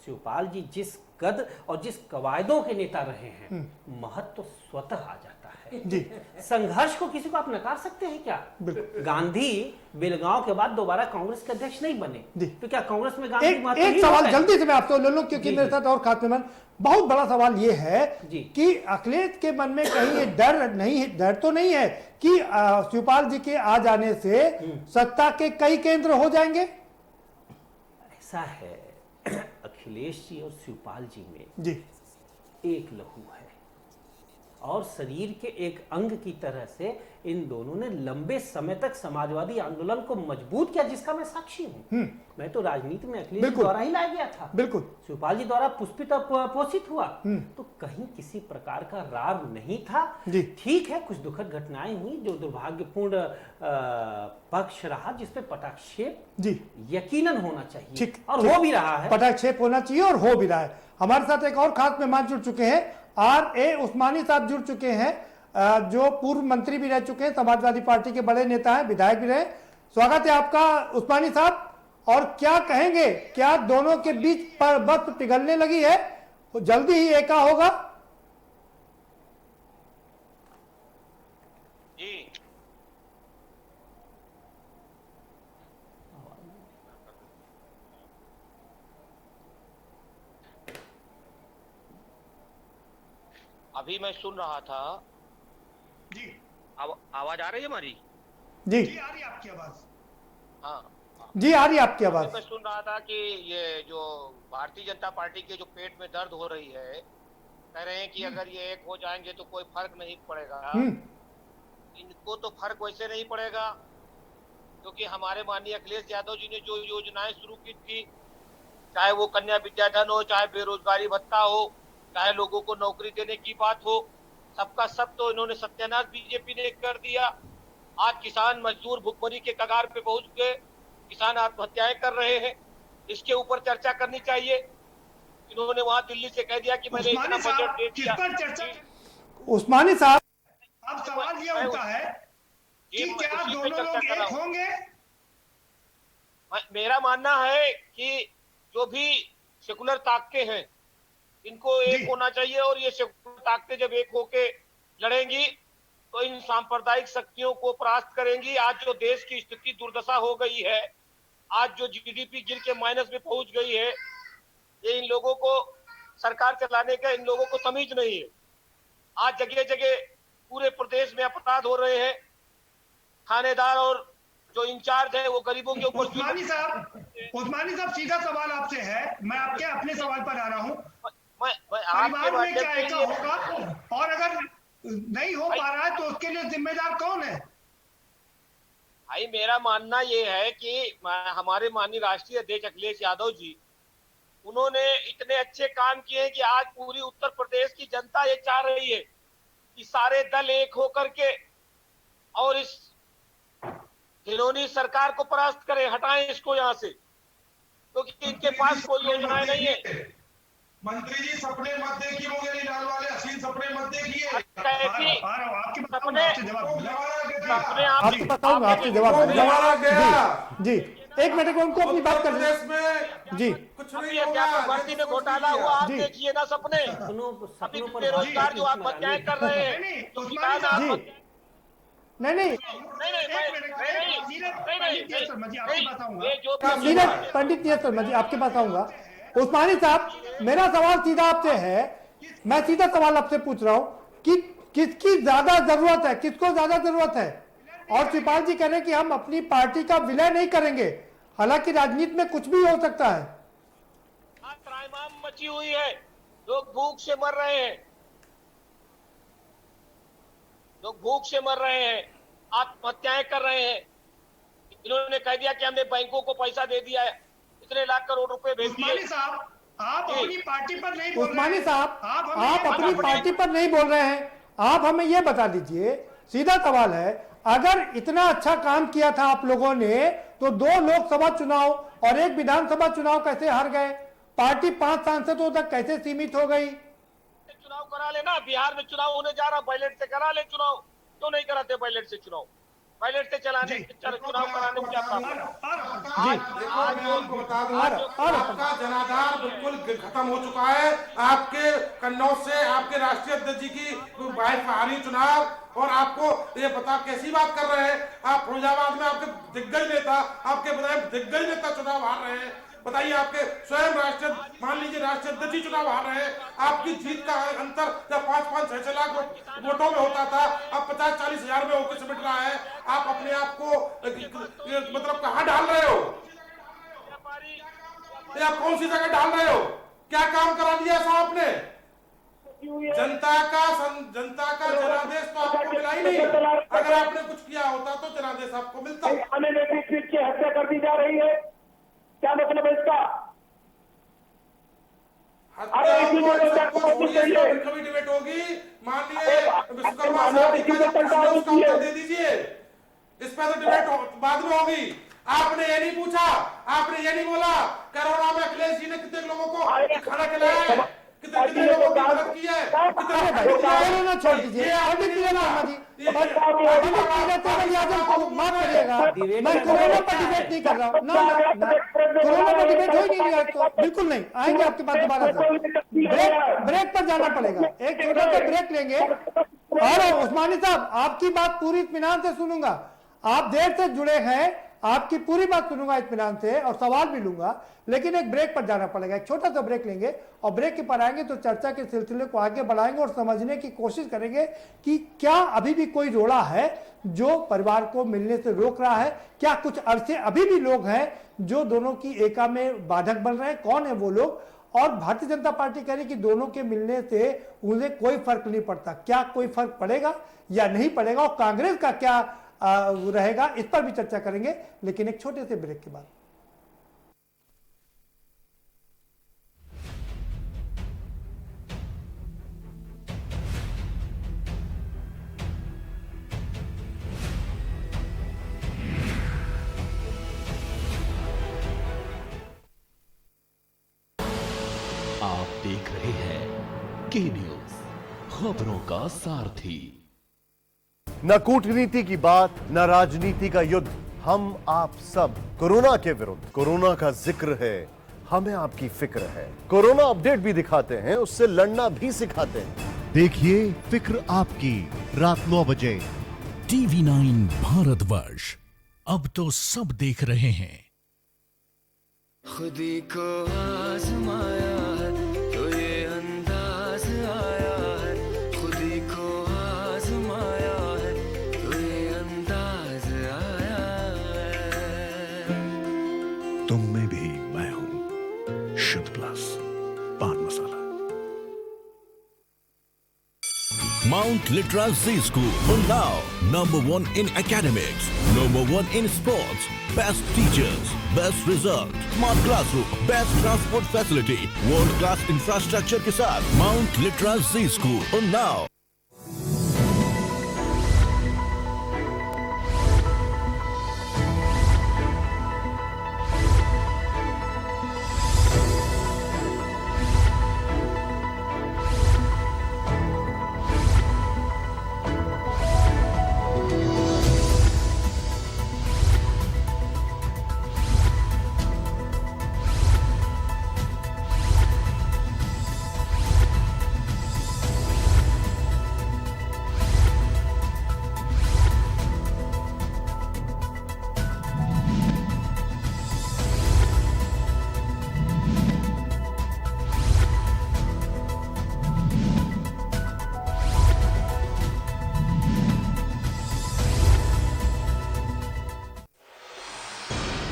शिवपाल जी जिस कद और जिस कवायदों के नेता रहे हैं, महत्व स्वतः आ जाता है। जी। संघर्ष को किसी को आप नकार सकते हैं क्या? गांधी बेलगांव के बाद दोबारा कांग्रेस के अध्यक्ष नहीं बने, जी। तो क्या कांग्रेस में गांधी एक महत्वहीन सवाल हो गए? जल्दी से मैं आपसे ले लूं क्योंकि जी, मेरे साथ और खास मेहमान, बहुत बड़ा सवाल ये है जी। कि अखिलेश के मन में कहीं ये डर तो नहीं है कि शिवपाल जी के आ जाने से सत्ता के कई केंद्र हो जाएंगे? ऐसा है, अखिलेश जी और शिवपाल जी में जी। एक लहू है और शरीर के एक अंग की तरह से इन दोनों ने लंबे समय तक समाजवादी आंदोलन को मजबूत किया, जिसका मैं साक्षी हूं। मैं तो राजनीति में अखिलेश जी बिल्कुल। द्वारा ही लाया गया था, बिल्कुल। शिवपाल जी द्वारा पुष्पित और पोषित हुआ, तो कहीं किसी प्रकार का रार नहीं था। जी। ठीक है, कुछ दुखद घटनाएं हुई जो दुर्भाग्यपूर्ण पक्ष रहा, जिसपे पटाक्षेप जी। यकीनन होना चाहिए, ठीक, और ठीक। हो भी रहा है। पटाक्षेप होना चाहिए और हो भी रहा है। हमारे साथ एक और खास मेहमान जुड़ चुके हैं, R.A. उस्मानी साहब जुड़ चुके हैं, जो पूर्व मंत्री भी रह चुके हैं, समाजवादी पार्टी के बड़े नेता हैं, विधायक भी रहे। स्वागत है आपका उस्मानी साहब। और क्या कहेंगे, क्या दोनों के बीच पर बर्फ पिघलने लगी है, तो जल्दी ही एका होगा? जी, अभी मैं सुन रहा था। जी। आवाज आ रही है हमारी? जी, आ रही है आपकी आवाज। हाँ, जी, आ रही है आपकी आवाज। मैं सुन रहा था कि ये जो भारतीय जनता पार्टी के जो पेट में दर्द हो रही है, कह रहे हैं कि अगर ये एक हो जाएंगे तो कोई फर्क नहीं पड़ेगा। इनको तो फर्क वैसे नहीं पड़ेगा क्योंकि हमारे माननीय अखिलेश यादव जी ने जो योजनाएं शुरू की थी, चाहे वो कन्या विद्याधन हो, चाहे बेरोजगारी भत्ता हो, चाहे लोगों को नौकरी देने की बात हो, सबका सब तो इन्होंने सत्यानाश बीजेपी ने कर दिया। आज किसान मजदूर भुखमरी के कगार पे पहुंच गए, किसान आत्महत्याएं कर रहे हैं। इसके ऊपर चर्चा करनी चाहिए। इन्होंने वहां दिल्ली से कह दिया कि मैंने इतना बजट दे दिया। उस्मानी साहब, अब सवाल ये होता है कि क्या उसी पे दोनों चर्चा लोग कर रहा एक हूं। होंगे? मेरा मानना है कि जो भी सेकुलर ताकतें हैं, इनको एक होना चाहिए और ये सेकुलर ताकतें जब एक होके लड़ेंगी तो इन सांप्रदायिक शक्तियों को परास्त करेंगी। आज जो देश की स्थिति दुर्दशा हो गई है, आज जो जीडीपी गिर के माइनस में पहुंच गई है, ये इन लोगों को सरकार चलाने का इन लोगों को तमीज नहीं है। आज जगह जगह पूरे प्रदेश में अपराध हो रहे हैं। थानेदार और जो इंचार्ज है वो गरीबों के ऊपर। उस्मानी साहब सीधा सवाल आपसे है, मैं आपके अपने सवाल पर आ रहा हूँ। परिवार में क्या एका होगा और अगर नहीं हो पा रहा है तो उसके लिए जिम्मेदार कौन है? भाई, मेरा मानना ये है कि हमारे माननीय राष्ट्रीय अध्यक्ष अखिलेश यादव जी, उन्होंने इतने अच्छे काम किए हैं कि आज पूरी उत्तर प्रदेश की जनता ये चाह रही है कि सारे दल एक होकर के और इस घिनौनी सरकार को परास्त करें, हटाएं इसको यहाँ से, क्योंकि इनके पास कोई योजनाएं नहीं है। मंत्री जी सपने मत देखिए, मुंगेरी लाल वाले हसीन सपने मत देखिए। आपसे बताऊंगा, आपसे जवाब जी। एक मिनट में उनको अपनी बात कर जी। कुछ नहीं होगा, भर्ती में घोटाला हुआ, आप देखिए ना सपने, सपनों पर बेरोजगार जो आत्महत्याएं कर रहे हैं, नहीं पंडित नीरज शर्मा जी आपके पास आऊंगा। उस्मानी साहब, मेरा सवाल सीधा आपसे है, मैं सीधा सवाल आपसे पूछ रहा हूं कि किसकी ज्यादा जरूरत है, किसको ज्यादा जरूरत है? और शिवपाल जी कह रहे हैं कि हम अपनी पार्टी का विलय नहीं करेंगे, हालांकि राजनीति में कुछ भी हो सकता है। त्राहिमाम मची हुई है, लोग भूख से मर रहे हैं, लोग भूख से मर रहे हैं, आत्महत्याएं कर रहे हैं। इन्होंने कह दिया कि हमने बैंकों को पैसा दे दिया है, इतने लाख करोड़ रुपए भेज दिए। उस्मानी साहब, आप अपनी पार्टी पर नहीं बोल रहे हैं। आप अपनी पार्टी पर नहीं बोल रहे हैं। आप हमें यह बता दीजिए, सीधा सवाल है, अगर इतना अच्छा काम किया था आप लोगों ने, तो 2 लोकसभा चुनाव और 1 विधानसभा चुनाव कैसे हार गए? पार्टी 5 सांसदों तक कैसे सीमित हो गई? चुनाव करा लेना, बिहार में चुनाव होने जा रहा, बैलेट से करा ले चुनाव, क्यों नहीं कराते बैलेट से चुनाव? बैलेट से चलाने चुनाव कराने में क्या प्रॉब्लम? आपका जनाधार बिल्कुल खत्म हो चुका है। आपके कन्नौज से आपके राष्ट्रीय अध्यक्ष जी की वाइफ हारी चुनाव, और आपको ये पता कैसी बात कर रहे हैं आप? फिरोजाबाद में आपके दिग्गज नेता, आपके विधायक दिग्गज नेता चुनाव हार रहे हैं। बताइए, आपके स्वयं राष्ट्रीय, मान लीजिए राष्ट्रीय अध्यक्ष जी चुनाव हार रहे हैं। आपकी जीत का अंतर जब 5-5, 6-6 लाख वोटों में होता था, अब 50-40 हजार में होकर सिमट रहा है। आप अपने आप को मतलब कहाँ डाल रहे हो? आप कौन सी जगह डाल रहे हो? क्या काम करा दिया ऐसा आपने? जनता का जनादेश तो आपको मिला ही नहीं। अगर आपने कुछ किया होता तो जनादेश आपको मिलता। हत्या कर दी जा रही है, क्या मतलब है इसका? कभी डिबेट होगी, माननीय विश्वकर्मा साहब दे दीजिए, इस पर तो डिबेट बाद में होगी। आपने ये नहीं पूछा, आपने ये नहीं बोला कोरोना में अखिलेश जी ने कितने लोगों को खाना खिलाया है, कितने लोगों की मदद की है, कोरोना छोड़ दीजिए, माफ करिएगा, मैं कोरोना पर डिबेट नहीं कर रहा हूँ, कोरोना पर डिबेट हो ही नहीं रहा, तो बिल्कुल नहीं आएंगे आपके पास दोबारा से। ब्रेक पर जाना पड़ेगा, एक छोटा सा ब्रेक लेंगे। और उस्मानी साहब, आपकी बात पूरी इत्मीनान से सुनूंगा, आप देर से जुड़े हैं, आपकी पूरी बात सुनूंगा इत्मीनान से और सवाल भी लूंगा, लेकिन एक ब्रेक पर जाना पड़ेगा, एक छोटा सा ब्रेक लेंगे और ब्रेक के पर आएंगे तो चर्चा के सिलसिले को आगे बढ़ाएंगे और समझने की कोशिश करेंगे कि क्या अभी भी कोई रोड़ा है जो परिवार को मिलने से रोक रहा है, क्या कुछ अरसे अभी भी लोग हैं जो दोनों की एका में बाधक बन रहे हैं, कौन है वो लोग? और भारतीय जनता पार्टी कह रही कि दोनों के मिलने से उन्हें कोई फर्क नहीं पड़ता, क्या कोई फर्क पड़ेगा या नहीं पड़ेगा, और कांग्रेस का क्या रहेगा, इस पर भी चर्चा करेंगे, लेकिन एक छोटे से ब्रेक के बाद। आप देख रहे हैं के न्यूज, खबरों का सारथी। न कूटनीति की बात, न राजनीति का युद्ध, हम आप सब कोरोना के विरुद्ध। कोरोना का जिक्र है, हमें आपकी फिक्र है। कोरोना अपडेट भी दिखाते हैं, उससे लड़ना भी सिखाते हैं। देखिए फिक्र आपकी, रात 9 बजे टीवी 9 भारतवर्ष, अब तो सब देख रहे हैं। खुदी को आजमाया है तो ये अंदाज आया है, खुदी को आजमाया है तो ये अंदाज आया है। तुम में भी मैं हूं, शुद्ध प्लस पान मसाला। Mount Litra Z School, Unnao, #1 in academics, #1 in sports, best teachers, best result, smart classroom, best transport facility, world class infrastructure के साथ Mount Litra Z School, Unnao।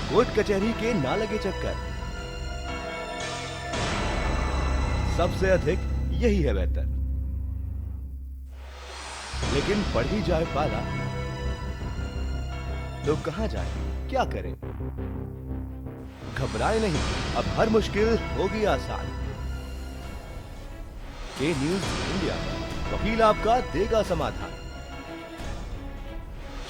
Court कचहरी के ना लगे चक्कर, सबसे अधिक यही है बेहतर। लेकिन बढ़ ही जाए पाला तो कहां जाए, क्या करें? घबराए नहीं, अब हर मुश्किल होगी आसान। के न्यूज इंडिया पर वकील आपका देगा समाधान।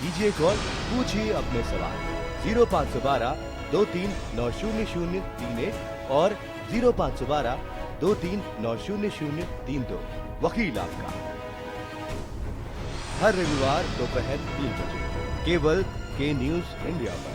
कीजिए कॉल, पूछिए अपने सवाल। 0512 23900031 और 0512 23900032। वकील आपका हर रविवार दोपहर 3 बजे केवल के न्यूज इंडिया पर।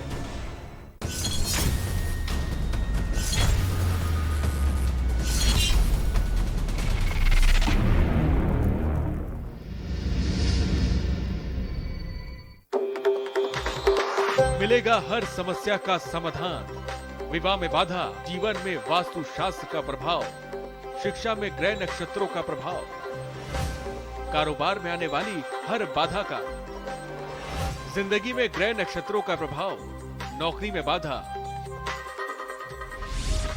मिलेगा हर समस्या का समाधान। विवाह में बाधा, जीवन में वास्तु शास्त्र का प्रभाव, शिक्षा में ग्रह नक्षत्रों का प्रभाव, कारोबार में आने वाली हर बाधा का, जिंदगी में ग्रह नक्षत्रों का प्रभाव, नौकरी में बाधा।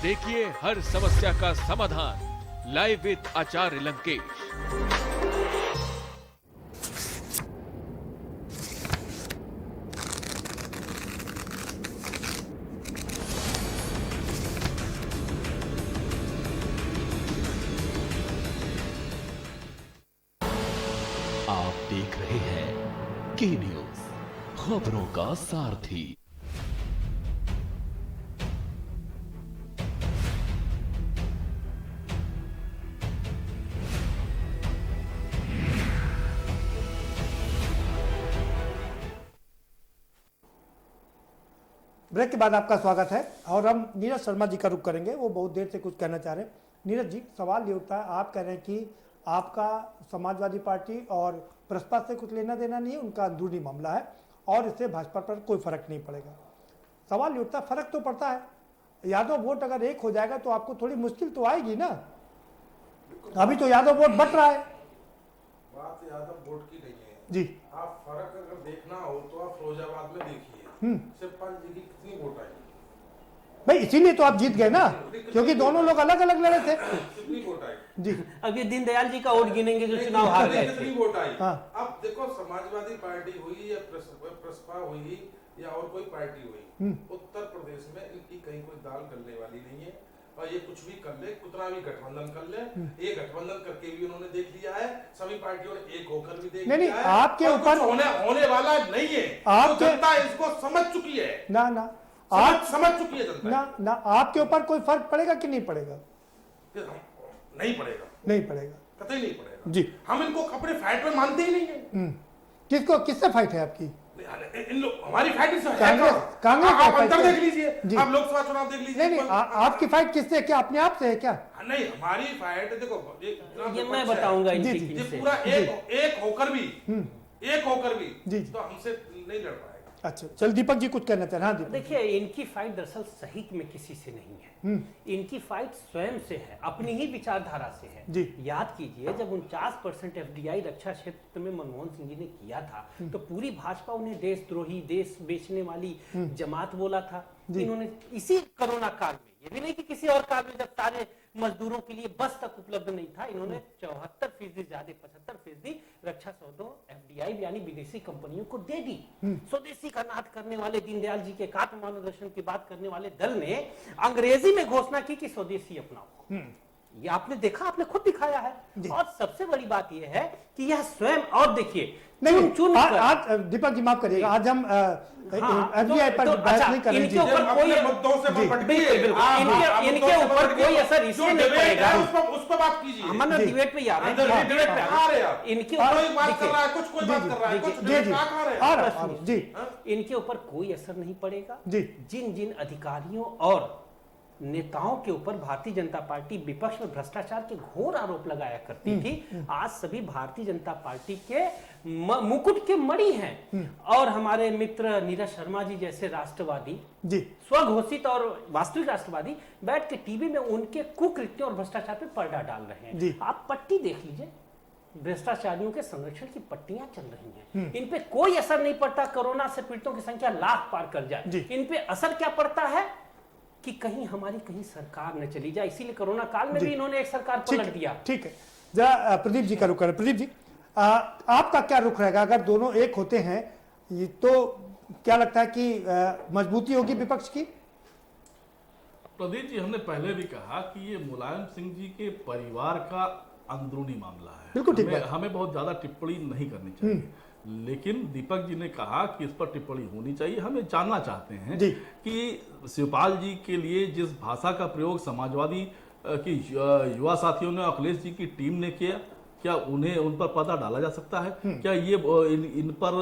देखिए हर समस्या का समाधान लाइव विद आचार्य लंकेश। आप देख रहे हैं के न्यूज, खबरों का सारथी। ब्रेक के बाद आपका स्वागत है और हम नीरज शर्मा जी का रुख करेंगे। वो बहुत देर से कुछ कहना चाह रहे हैं। नीरज जी, सवाल ये उठता है, आप कह रहे हैं कि आपका समाजवादी पार्टी और प्रसपा से कुछ लेना देना नहीं है, उनका अंदरूनी मामला है और इससे भाजपा पर कोई फर्क नहीं पड़ेगा। सवाल ये उठता है, फर्क तो पड़ता है। यादव वोट अगर एक हो जाएगा तो आपको थोड़ी मुश्किल तो आएगी ना। अभी तो यादव वोट बट रहा है। बात यादव वोट की नहीं है जी। आप फर्क अगर देखना हो तो आप फिरोजाबाद में देखिए, शिवपाल जी की कितनी वोट आई भाई, इसीलिए तो आप जीत गए ना, क्योंकि दोनों लोग अलग अलग लड़े थे। कितनी वोट आई जी। अब ये दीनदयाल जी का वोट गिनेंगे जो चुनाव हार गए थे। कितनी वोट आई। हाँ। अब देखो, समाजवादी पार्टी हुई या प्रसपा हुई या और कोई पार्टी हुई, उत्तर प्रदेश में इनकी कहीं कोई दाल गलने वाली नहीं है। और ये कुछ भी कर ले, कितना भी गठबंधन कर ले, ये गठबंधन करके भी उन्होंने देख लिया है, सभी पार्टियों ने एक होकर भी देख लिया है। आपके ऊपर होने वाला नहीं है। आपके जनता इसको समझ चुकी है ना। आप समझ चुकी है जनता ना आपके ऊपर कोई फर्क पड़ेगा कि नहीं पड़ेगा? नहीं पड़ेगा, नहीं पड़ेगा, कतई नहीं पड़ेगा जी। हम इनको अपने फाइट में मानते ही नहीं है। किससे फाइट है आपकी? इन लोग हमारी फाइट कांग्रेस आप अंतर देख लीजिए, आप लोकसभा चुनाव देख लीजिए। नहीं, आपकी फाइट किससे, क्या अपने आप से है क्या? नहीं, हमारी फाइट देखो, ये मैं बताऊंगा जी, इनकी जी, पूरा एक होकर भी तो हमसे नहीं लड़ पाएगा। अच्छा, चल दीपक जी कुछ कहना चाह रहे हैं। देखिए, इनकी फाइट दरअसल सही में किसी से नहीं है। इनकी फाइट स्वयं से है, अपनी ही विचारधारा से है जी। याद कीजिए, जब 49% एफडीआई रक्षा क्षेत्र में मनमोहन सिंह जी ने किया था तो पूरी भाजपा उन्हें देशद्रोही, देश बेचने वाली जमात बोला था। इन्होंने इसी कोरोना काल में, ये भी नहीं कि किसी और काल में जब सारे मजदूरों के लिए बस तक उपलब्ध नहीं था। इन्होंने 74% ज्यादा 75% रक्षा सौदों FDI यानी विदेशी कंपनियों को दे दी। स्वदेशी का नाद करने वाले दीनदयाल जी के एकात्म मानवदर्शन की बात करने वाले दल ने अंग्रेजी में घोषणा की कि स्वदेशी अपनाओ। ये आपने देखा, आपने खुद दिखाया है। और सबसे बड़ी बात यह है कि यह स्वयं, और देखिए नहीं, आज दीपक जी माफ करिएगा, आज हम FDI पर बहस नहीं करेंगे। इनके ऊपर कोई मुद्दों से इनके ऊपर कोई असर इसलिए नहीं पड़ेगा, उस पर बात कीजिए। हम डिबेट पे आ रहे हैं। इनके ऊपर बात कर रहा है, कुछ कोई बात कर रहा है, कुछ इनके ऊपर कोई असर नहीं पड़ेगा। जिन जिन अधिकारियों और नेताओं के ऊपर भारतीय जनता पार्टी विपक्ष में भ्रष्टाचार के घोर आरोप लगाया करती थी, आज सभी भारतीय जनता पार्टी के मुकुट के मणि हैं। और हमारे मित्र नीरज शर्मा जी जैसे राष्ट्रवादी, स्वघोषित और वास्तविक राष्ट्रवादी, बैठ के टीवी में उनके कुकृत्यों और भ्रष्टाचार पे पर्दा डाल रहे हैं। आप पट्टी देख लीजिए, भ्रष्टाचारियों के संरक्षण की पट्टियां चल रही हैं। इन पे कोई असर नहीं पड़ता। कोरोना से पीड़ितों की संख्या लाख पार कर जाए, इन पे असर क्या पड़ता है कि कहीं हमारी कहीं सरकार न चली जाए। इसीलिए कोरोना काल में भी इन्होंने एक सरकार पलट दिया। ठीक है, जरा प्रदीप जी का रुख करें। प्रदीप जी, आपका क्या रुख रहेगा अगर दोनों एक होते हैं? ये तो क्या लगता है कि मजबूती होगी विपक्ष की? प्रदीप जी, हमने पहले भी कहा कि ये मुलायम सिंह जी के परिवार का अंदरूनी मामला है। बिल्कुल ठीक है, हमें बहुत ज्यादा टिप्पणी नहीं करनी चाहिए। लेकिन दीपक जी ने कहा कि इस पर टिप्पणी होनी चाहिए। हमें जानना चाहते हैं कि शिवपाल जी के लिए जिस भाषा का प्रयोग समाजवादी की युवा साथियों ने, अखिलेश जी की टीम ने किया, क्या उन्हें उन पर पर्दा डाला जा सकता है? क्या ये इन पर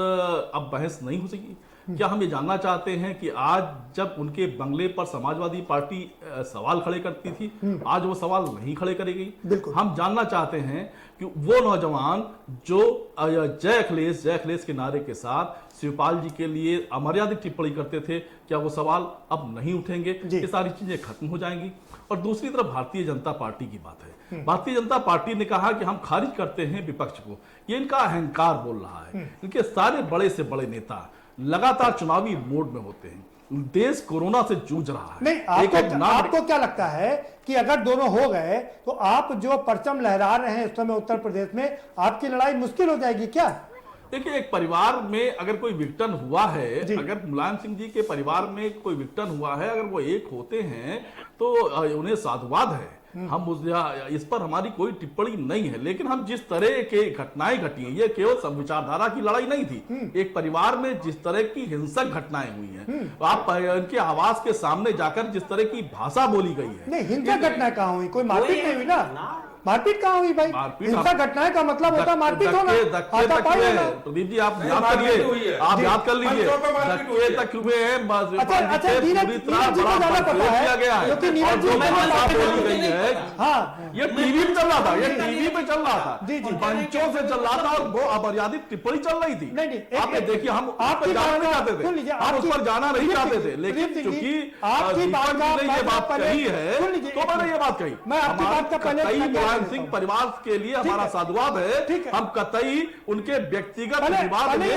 अब बहस नहीं हो सकेगी? क्या हम ये जानना चाहते हैं कि आज जब उनके बंगले पर समाजवादी पार्टी सवाल खड़े करती थी, आज वो सवाल नहीं खड़े करेगी? हम जानना चाहते हैं कि वो नौजवान जो जय अखिलेश के नारे के साथ शिवपाल जी के लिए अमर्यादित टिप्पणी करते थे, क्या वो सवाल अब नहीं उठेंगे? ये सारी चीजें खत्म हो जाएंगी। और दूसरी तरफ भारतीय जनता पार्टी की बात है। भारतीय जनता पार्टी ने कहा कि हम खारिज करते हैं विपक्ष को। ये इनका अहंकार बोल रहा है। इनके सारे बड़े से बड़े नेता लगातार चुनावी मोड में होते हैं। देश कोरोना से जूझ रहा है। नहीं, आपको क्या लगता है कि अगर दोनों हो गए तो आप जो परचम लहरा रहे हैं इस समय उत्तर प्रदेश में, आपकी लड़ाई मुश्किल हो जाएगी क्या? देखिए, एक परिवार में अगर कोई विघटन हुआ है, अगर मुलायम सिंह जी के परिवार में कोई विघटन हुआ है, अगर वो एक होते हैं तो उन्हें साधुवाद है। हम इस पर हमारी कोई टिप्पणी नहीं है। लेकिन हम जिस तरह के घटनाएं घटी हैं, ये केवल विचारधारा की लड़ाई नहीं थी। एक परिवार में जिस तरह की हिंसक घटनाएं हुई हैं, आप इनके आवास के सामने जाकर जिस तरह की भाषा बोली गई है। नहीं, हिंसक घटना कहाँ हुई? कोई मारपीट नहीं हुई ना। मारपीट कहाँ हुई भाई? हिंसक घटनाएं का मतलब होता मारपीट होना। प्रदीप जी, आप याद करिए, आप याद कर लीजिए, धक्के तक हुए हैं। अच्छा, नीरज जी को ज्यादा पता है क्योंकि नीरज जी बोली गई है। हाँ, ये टीवी पे चल रहा था, ये टीवी पे चल रहा था, मंचों से चल रहा था और वो अमर्यादित टिप्पणी चल रही थी। नहीं, आपने देखिए, हम आपको जाना नहीं चाहते थे, आप उस पर जाना नहीं चाहते थे, लेकिन क्योंकि आपकी बात ने ये बात कही है तो मैंने ये बात कही। मैं आपकी बात का पहले मुलायम सिंह परिवार के लिए हमारा साधुवाद है। हम कतई उनके व्यक्तिगत विवाद में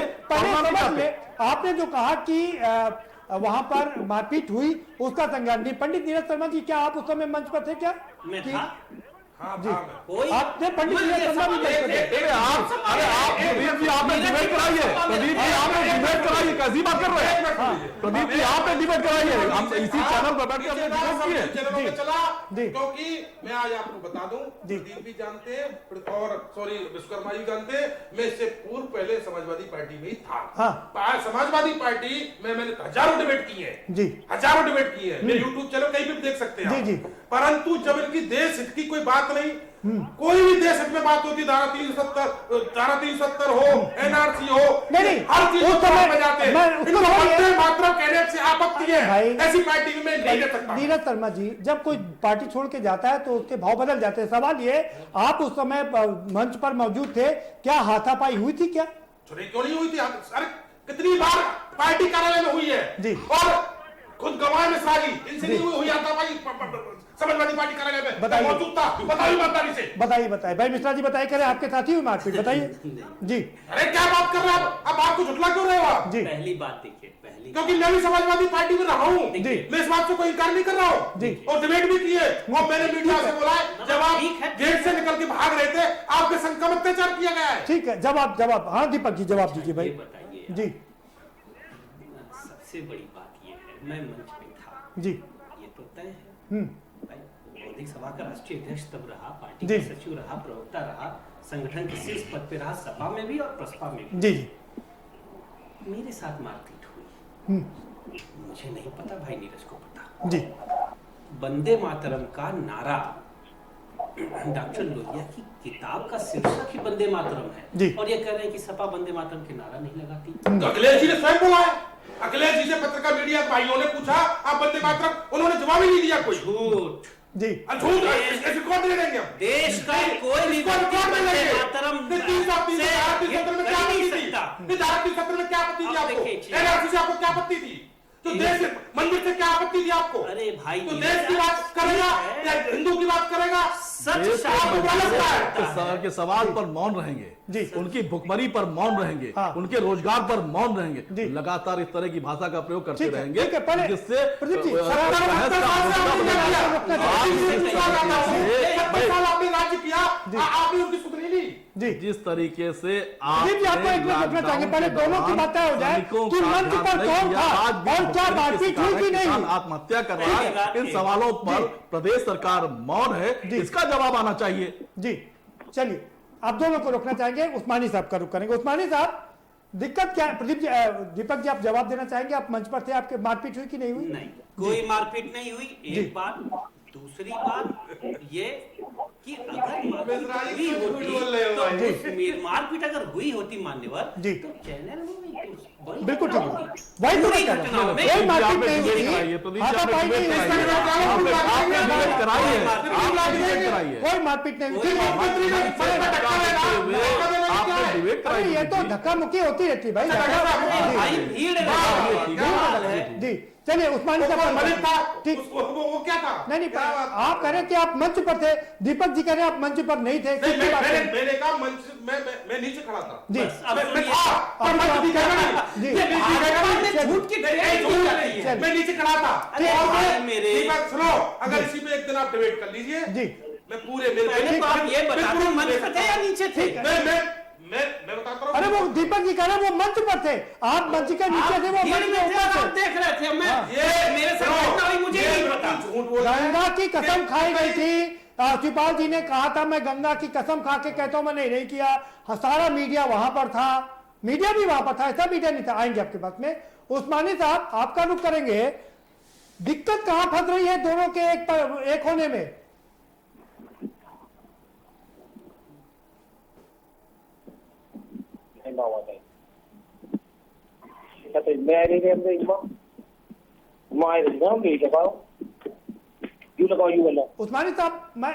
आपने जो कहा कि वहां पर मारपीट हुई उसका संज्ञान नहीं। पंडित नीरज शर्मा जी, क्या आप उस समय मंच पर थे क्या? आपने पंडित नीरज शर्मा भी आपने डिबेट कराइए। प्रदीप जी, आपने डिबेट कराइए, कैसी बात कर रहे हैं? प्रदीप जी, आपने डिबेट कराइए। हम इसी चैनल पर बैठ के हमने डिबेट किए चला। क्योंकि मैं आज आपको बता दूं, प्रदीप भी जानते हैं और सॉरी विश्वकर्मा जी जानते हैं, मैं इससे पूर्व पहले समाजवादी पार्टी में ही था। समाजवादी पार्टी में मैंने हजारों डिबेट की है, हजारों डिबेट की है। मेरे यूट्यूब चैनल कहीं भी देख सकते हैं। परंतु जब इनकी देश हित की कोई बात नहीं, कोई भी देश हित में बात होती, धारा 370 हो, एनआरसी हो, हर चीज में जाते हैं। मात्रा कहने से आपत्ति है, ऐसी पार्टी में नहीं रह सकता। नीरज शर्मा जी, जब कोई पार्टी छोड़ के जाता है तो उसके भाव बदल जाते हैं। सवाल ये, आप उस समय मंच पर मौजूद थे, क्या हाथापाई हुई थी? क्या क्यों नहीं हुई थी? अरे कितनी बार पार्टी कार्यालय में हुई है, और खुद गवाह मिश्रा जी, इनसे नहीं हुई हाथापाई। समाजवादी पार्टी कार्यालय में बताइए। मौजूद था, बताइए ईमानदारी से। बताइए भाई मिश्रा जी, बताइए, करें आपके साथ ही हुई मारपीट, बताइए जी। अरे क्या बात कर रहे हैं आप बात को झुठला क्यों रहे हो आप? जी पहली बात देखिए, क्योंकि मैं भी समाजवादी पार्टी में रहा हूँ, जी। मैं इस बात से कोई इनकार नहीं कर रहा हूँ जी। और डिबेट भी की है और मैंने मीडिया से बोला है जब आप गेट से निकल के भाग रहे थे आपके संग अत्याचार किया गया है। ठीक है, जवाब हाँ दीपक जी जवाब दीजिए भाई। बताइए जी सबसे बड़ी बात ये है, मैं मंच पे था जी, ये तो तय है। बौद्धिक सभा का राष्ट्रीय अध्यक्ष तब रहा, पार्टी जी। का सचिव रहा, प्रवक्ता रहा, संगठन के शीर्ष पद पे रहा, सभा में भी और प्रस्ताव में भी। जी मेरे साथ मारपीट हुई, मुझे नहीं पता, भाई नीरज को पता। जी वंदे मातरम का नारा डॉक्टर लोहिया की किताब का शीर्षक ही वंदे मातरम जी। है और ये कह रहे हैं कि सपा वंदे मातरम के नारा नहीं लगाती। तो अखिलेश जी ने स्वयं बोला है, अखिलेश जी से पत्रकार मीडिया भाइयों ने पूछा आप वंदे मातरम, उन्होंने जवाब ही नहीं दिया कोई। झूठ जी झूठ रिकॉर्ड दे देंगे हम। देश का कोई भी इसको रिकॉर्ड दे देंगे। मातरम सत्र में क्या आपत्ति थी अब आपको? देखिए, एनआरसी से आपको क्या आपत्ति थी? तो देश मंदिर से क्या आपत्ति थी आपको? अरे भाई तो देश की बात करेगा या हिंदू की बात करेगा? सच के सवाल पर मौन रहेंगे जी, उनकी भुखमरी पर मौन रहेंगे, हाँ। उनके रोजगार पर मौन जी। रहेंगे, लगातार इस तरह की भाषा का प्रयोग करते ठीक है, रहेंगे ठीक है, पहले जिससे प्रदीप जी, बहस सर, का आपने राज्य किया, आपने उनकी सुधरी ली। जी जिस तरीके से प्रदीप जी आपको एक बात पूछना चाहेंगे, पहले दोनों की बातें हो जाए कि मंच पर कौन था और क्या बातचीत हुई कि नहीं। आत्महत्या कर रहा है, इन सवालों पर प्रदेश सरकार मौन है, इसका जवाब आना चाहिए। जी चलिए, आप दोनों को रोकना चाहेंगे, उस्मानी साहब का रुख करेंगे। उस्मानी साहब, दिक्कत क्या है? प्रदीप जी, दीपक जी आप जवाब देना चाहेंगे, आप मंच पर थे, आपके मारपीट हुई कि नहीं हुई? नहीं, कोई मारपीट नहीं हुई, एक बात। दूसरी बात ये कि अगर मारपीट अगर हुई होती मान्यवर तो चैनल में बिल्कुल ठीक है, वही तो मैं कह रहा हूं, कोई मारपीट नहीं हुई, हाथापाई नहीं हुई, कोई मारपीट नहीं हुई। अरे ये तो धक्का मुक्की होती रहती है भाई। जी चलिए, उस्मानी साहब ठीक, वो क्या था? नहीं आप कह रहे हैं कि आप मंच पर थे, दीपक जी कह रहे हैं आप मंच पर नहीं थे। मैंने कहा मंच मैं नीचे खड़ा था जी, मैं नीचे खड़ा था। सुनो, अगर इसी पे एक दिन आप डिबेट कर लीजिए जी, मैं पूरे नीचे थे। मैं बताता हूँ। अरे वो दीपक जी कह रहे हैं वो मंच पर थे, आप मंच के नीचे थे, वो मंच में ऊपर थे, देख रहे थे। मैं ये मेरे साथ मुझे नहीं पता। गंगा की कसम खाई गई थी, शिवपाल जी ने कहा था मैं गंगा की कसम खा के कहता हूं मैंने नहीं किया। सारा मीडिया वहां पर था, मीडिया भी वहां पर था, ऐसा मीडिया नहीं था। आएंगे आपके पास में। उस्मानी साहब आपका रुख करेंगे, दिक्कत कहां फंस रही है दोनों के एक होने में? उस्मानी साहब, मैं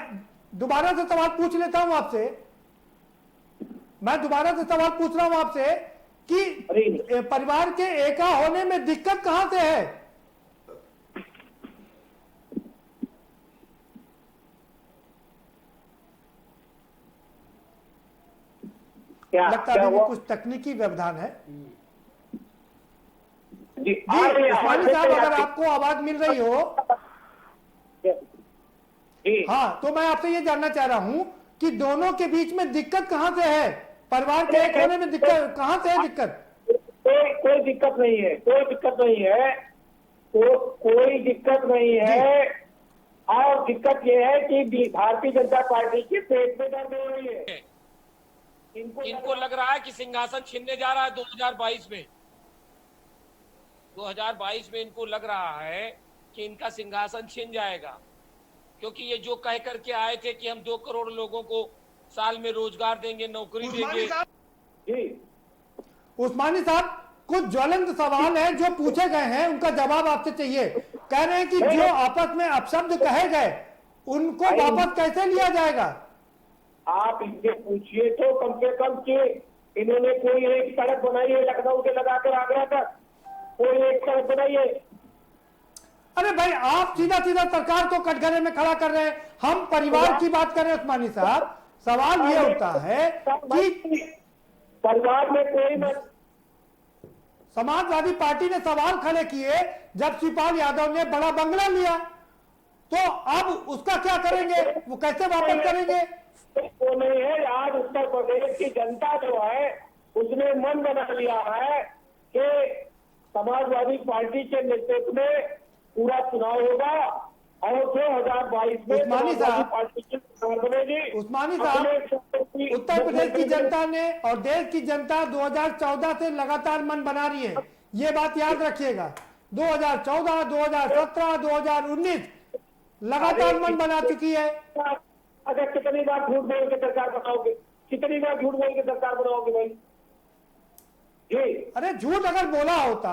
दोबारा से सवाल पूछ लेता हूं आपसे, मैं दोबारा से सवाल पूछ रहा हूं आपसे कि परिवार के एका होने में दिक्कत कहां से है? लगता है कि कुछ तकनीकी व्यवधान है। जी उस्मानी साहब, अगर आपको आवाज मिल रही हो हाँ, तो मैं आपसे ये जानना चाह रहा हूं कि दोनों के बीच में दिक्कत कहां से है? परिवार के एक होने में दिक्कत कहां से है? दिक्कत कोई दिक्कत नहीं है, कोई दिक्कत नहीं है, कोई दिक्कत नहीं है। और दिक्कत यह है कि भारतीय जनता पार्टी के पेट में दर्द हो रही है। इनको लग रहा है कि सिंहासन छीनने जा रहा है 2022 में। 2022 में इनको लग रहा है कि इनका सिंहासन छीन जाएगा, क्योंकि ये जो कह करके आए थे कि हम 2 करोड़ लोगों को साल में रोजगार देंगे, नौकरी देंगे। उस्मानी साहब, कुछ ज्वलंत सवाल है जो पूछे गए हैं, उनका जवाब आपसे चाहिए। कह रहे हैं कि जो आपस में अपशब्द कहे गए उनको वापस कैसे लिया जाएगा? आप इनसे पूछिए तो कम से कम कि इन्होंने कोई एक सड़क बनाई है लखनऊ से लगाकर आगरा तक, कोई एक सड़क बनाई है? अरे भाई आप सीधा सीधा सरकार को कटघरे में खड़ा कर रहे हैं, हम परिवार की बात कर रहे हैं उस्मानी साहब। सवाल ये होता है कि परिवार में कोई मत, समाजवादी पार्टी ने सवाल खड़े किए जब शिवपाल यादव ने बड़ा बंगला लिया, तो अब उसका क्या करेंगे, वो कैसे वापस करेंगे? वो नहीं है। आज उत्तर प्रदेश की जनता जो है उसने मन बना लिया है कि समाजवादी पार्टी के नेतृत्व में पूरा चुनाव होगा और 2022 में उस्मानी साहब, पार्टी की सरकार बनेगी। उस्मानी साहब, उत्तर प्रदेश की जनता ने और देश की जनता 2014 से लगातार मन बना रही है, ये बात याद रखिएगा। 2014, 2017, 2019 लगातार मन बना चुकी है। अगर कितनी बार झूठ बोल के सरकार बनाओगे, कितनी बार झूठ बोल के सरकार बनाओगे भाई? अरे झूठ अगर बोला होता,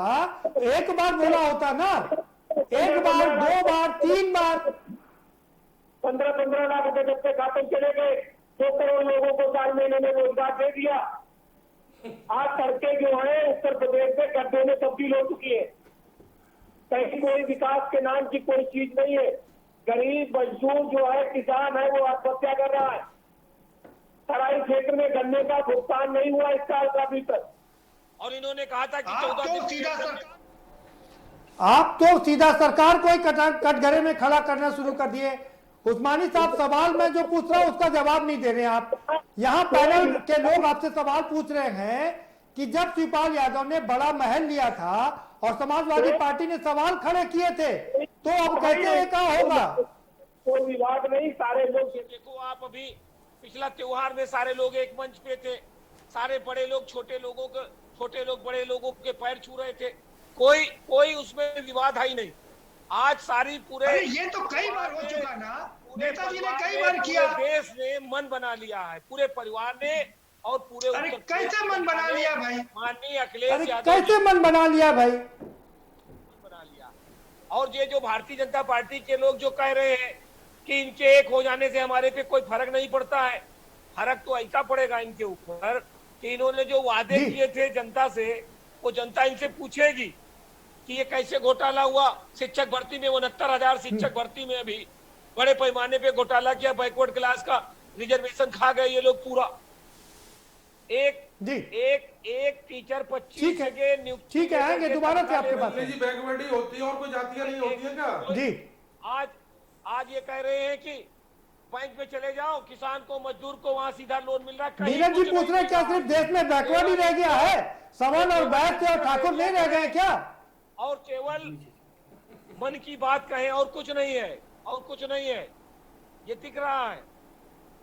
एक बार बोला होता ना, एक बार, दो बार, 3 बार। 15-15 लाख रुपए जब तक खाते चले गए, 2 करोड़ लोगों को 4 महीने में रोजगार दे दिया। आज सड़कें जो है उत्तर प्रदेश में गड्ढे में तब्दील हो चुकी है, कहीं कोई विकास के नाम की कोई चीज नहीं है। गरीब मजदूर जो है, किसान है, वो आत्महत्या कर रहा है। तराई क्षेत्र में गन्ने का भुगतान नहीं हुआ इस साल का अभी तक। और इन्होंने कहा था कि 14 दिन आप तो सीधा सरकार को ही कटघरे में खड़ा करना शुरू कर दिए। उस्मानी साहब, सवाल मैं जो पूछ रहा हूं उसका जवाब नहीं दे रहे हैं आप। यहाँ पैनल के लोग आपसे सवाल पूछ रहे हैं कि जब शिवपाल यादव ने बड़ा महल लिया था और समाजवादी पार्टी ने सवाल खड़े किए थे, तो अब कैसे क्या होगा? कोई विवाद नहीं, सारे लोग देखो, आप अभी पिछला त्योहार में सारे लोग एक मंच पे थे, सारे बड़े लोग छोटे लोगों को, छोटे लोग बड़े लोगों के पैर छू रहे थे, कोई उसमें विवाद है ही नहीं। आज सारी पूरे, अरे ये तो कई बार हो चुका ना, नेताजी ने कई बार किया। देश ने मन बना लिया है, पूरे परिवार ने और पूरे। अरे कैसे मन बना लिया भाई? माननीय अखिलेश यादव कैसे मन बना लिया भाई? बना लिया। और ये जो भारतीय जनता पार्टी के लोग जो कह रहे हैं कि इनके एक हो जाने से हमारे पे कोई फर्क नहीं पड़ता है, फर्क तो ऐसा पड़ेगा इनके ऊपर कि इन्होंने जो वादे किए थे जनता से, वो जनता इनसे पूछेगी कि ये कैसे घोटाला हुआ। शिक्षक भर्ती में 69,000 शिक्षक भर्ती में अभी बड़े पैमाने पे घोटाला किया, बैकवर्ड क्लास का रिजर्वेशन खा गए ये लोग पूरा। एक टीचर 25 जगह नियुक्त। ठीक है, आएंगे दोबारा से आपके पास। जी बैकवर्ड होती है और कोई जातियां नहीं होती है क्या? जी, आज ये कह रहे हैं कि बैंक में चले जाओ, किसान को, मजदूर को वहाँ सीधा लोन मिल रहा है। नीरज जी पूछ रहे हैं क्या सिर्फ देश में बैकवर्ड ही रह गया है, सवन और बैठ और ठाकुर नहीं रह गए क्या? और केवल मन की बात कहें और कुछ नहीं है, और कुछ नहीं है, ये दिख रहा है।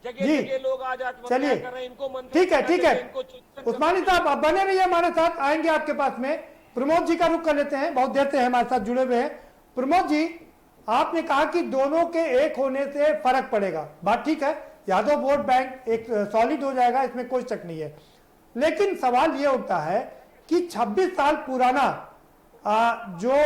जगह जगह लोग आज आत्महत्या कर रहे हैं, इनको मन। ठीक है। उस्मानी साहब आप बने रहिए हमारे साथ, आएंगे आपके पास में। प्रमोद जी का रुख कर लेते हैं, बहुत देर से हमारे साथ जुड़े हुए हैं। प्रमोद जी, आपने कहा कि दोनों के एक होने से फर्क पड़ेगा, बात ठीक है, यादव वोट बैंक एक सॉलिड हो जाएगा, इसमें कोई शक नहीं है। लेकिन सवाल यह उठता है कि 26 साल पुराना जो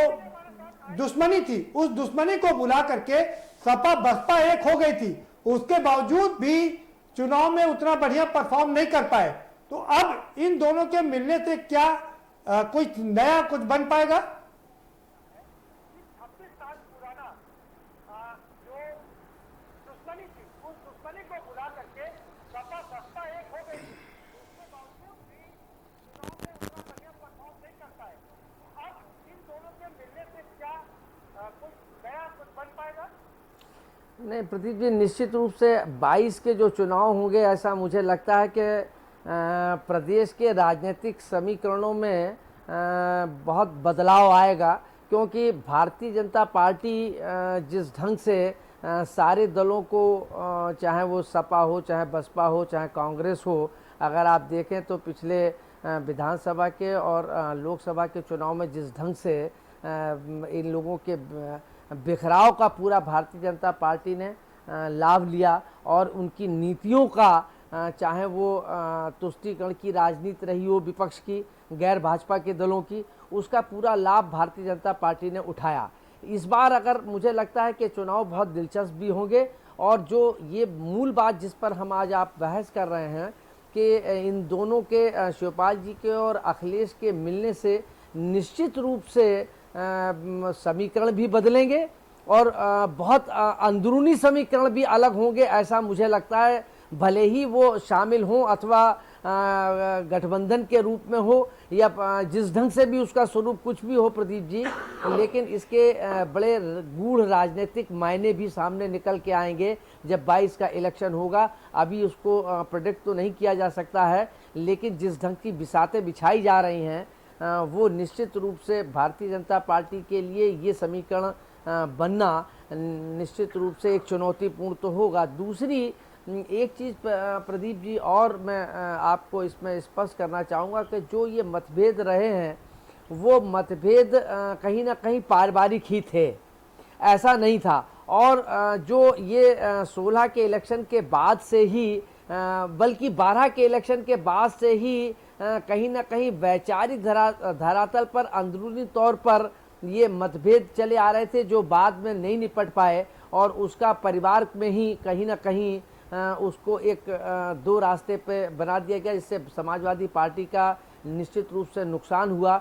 दुश्मनी थी, उस दुश्मनी को बुला करके सपा बसपा एक हो गई थी, उसके बावजूद भी चुनाव में उतना बढ़िया परफॉर्म नहीं कर पाए। तो अब इन दोनों के मिलने से क्या कुछ नया कुछ बन पाएगा? नहीं प्रदीप जी, निश्चित रूप से 22 के जो चुनाव होंगे, ऐसा मुझे लगता है कि प्रदेश के राजनीतिक समीकरणों में बहुत बदलाव आएगा, क्योंकि भारतीय जनता पार्टी जिस ढंग से सारे दलों को, चाहे वो सपा हो, चाहे बसपा हो, चाहे कांग्रेस हो, अगर आप देखें तो पिछले विधानसभा के और लोकसभा के चुनाव में जिस ढंग से इन लोगों के बिखराव का पूरा भारतीय जनता पार्टी ने लाभ लिया, और उनकी नीतियों का, चाहे वो तुष्टीकरण की राजनीति रही हो विपक्ष की, गैर भाजपा के दलों की, उसका पूरा लाभ भारतीय जनता पार्टी ने उठाया। इस बार अगर मुझे लगता है कि चुनाव बहुत दिलचस्प भी होंगे, और जो ये मूल बात जिस पर हम आज आप बहस कर रहे हैं कि इन दोनों के, शिवपाल जी के और अखिलेश के मिलने से निश्चित रूप से समीकरण भी बदलेंगे और बहुत अंदरूनी समीकरण भी अलग होंगे, ऐसा मुझे लगता है। भले ही वो शामिल हों अथवा गठबंधन के रूप में हो या जिस ढंग से भी उसका स्वरूप कुछ भी हो प्रदीप जी, लेकिन इसके बड़े गूढ़ राजनीतिक मायने भी सामने निकल के आएंगे जब 22 का इलेक्शन होगा। अभी उसको प्रेडिक्ट तो नहीं किया जा सकता है, लेकिन जिस ढंग की बिसातें बिछाई जा रही हैं वो निश्चित रूप से भारतीय जनता पार्टी के लिए ये समीकरण बनना निश्चित रूप से एक चुनौतीपूर्ण तो होगा। दूसरी एक चीज़ प्रदीप जी और मैं आपको इसमें स्पष्ट करना चाहूँगा कि जो ये मतभेद रहे हैं वो मतभेद कहीं ना कहीं पारिवारिक ही थे, ऐसा नहीं था। और जो ये 16 के इलेक्शन के बाद से ही बल्कि 12 के इलेक्शन के बाद से ही कहीं ना कहीं वैचारिक धरातल पर अंदरूनी तौर पर ये मतभेद चले आ रहे थे जो बाद में नहीं निपट पाए और उसका परिवार में ही कहीं ना कहीं उसको एक दो रास्ते पे बना दिया गया, जिससे समाजवादी पार्टी का निश्चित रूप से नुकसान हुआ।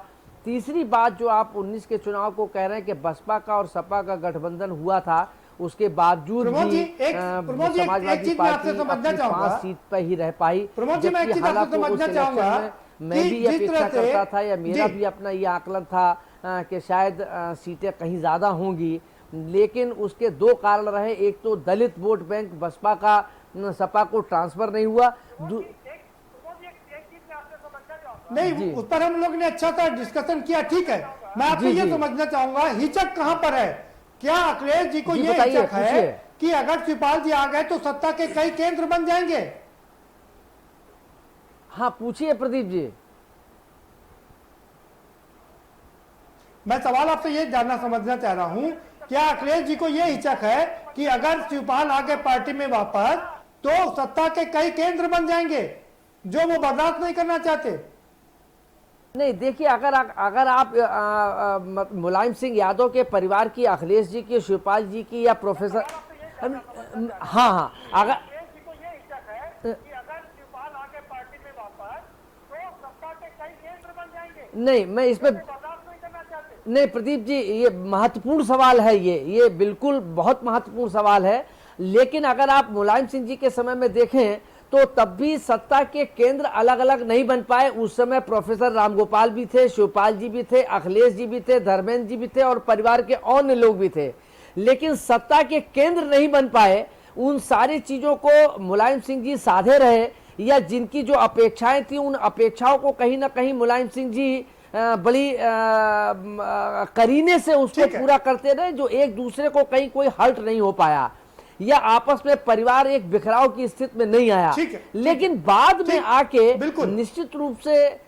तीसरी बात जो आप 19 के चुनाव को कह रहे हैं कि बसपा का और सपा का गठबंधन हुआ था, उसके बावजूद भी समाजवादी पार्टी अपनी 5 सीट पर ही रह पाई। जबकि हालांकि उस इलेक्शन में मैं भी अपेक्षा करता था या मेरा भी अपना ये आकलन था कि शायद सीटें कहीं ज़्यादा होंगी, लेकिन उसके दो कारण रहे। एक तो दलित वोट बैंक बसपा का सपा को ट्रांसफर नहीं हुआ। नहीं, उस पर हम लोग ने अच्छा सा डिस्कशन किया, ठीक है। मैं आपसे ये समझना चाहूंगा हिचक कहां पर है? क्या अखिलेश जी को ये हिचक है कि अगर शिवपाल जी आ गए तो सत्ता के कई केंद्र बन जाएंगे? हाँ पूछिए प्रदीप जी। मैं सवाल आपसे ये जानना समझना चाह रहा हूं, क्या अखिलेश जी को ये हिचक है कि अगर शिवपाल आ गए पार्टी में वापस तो सत्ता के कई केंद्र बन जाएंगे जो वो बर्दाश्त नहीं करना चाहते? नहीं, देखिए अगर आप मुलायम सिंह यादव के परिवार की, अखिलेश जी की, शिवपाल जी की या प्रोफेसर हाँ अगर नहीं, मैं इसमें नहीं प्रदीप जी, ये महत्वपूर्ण सवाल है, ये बिल्कुल बहुत महत्वपूर्ण सवाल है। लेकिन अगर आप मुलायम सिंह जी के समय में देखें तो तब भी सत्ता के केंद्र अलग अलग नहीं बन पाए। उस समय प्रोफेसर रामगोपाल भी थे, शिवपाल जी भी थे, अखिलेश जी भी थे, धर्मेंद्र जी भी थे और परिवार के अन्य लोग भी थे, लेकिन सत्ता के केंद्र नहीं बन पाए। उन सारी चीजों को मुलायम सिंह जी साधे रहे या जिनकी जो अपेक्षाएं थी उन अपेक्षाओं को कहीं ना कहीं मुलायम सिंह जी बड़ी करीने से उसको पूरा करते रहे, जो एक दूसरे को कहीं कोई हर्ट नहीं हो पाया या आपस में परिवार एक बिखराव की स्थिति में नहीं आया। लेकिन बाद में आके निश्चित रूप से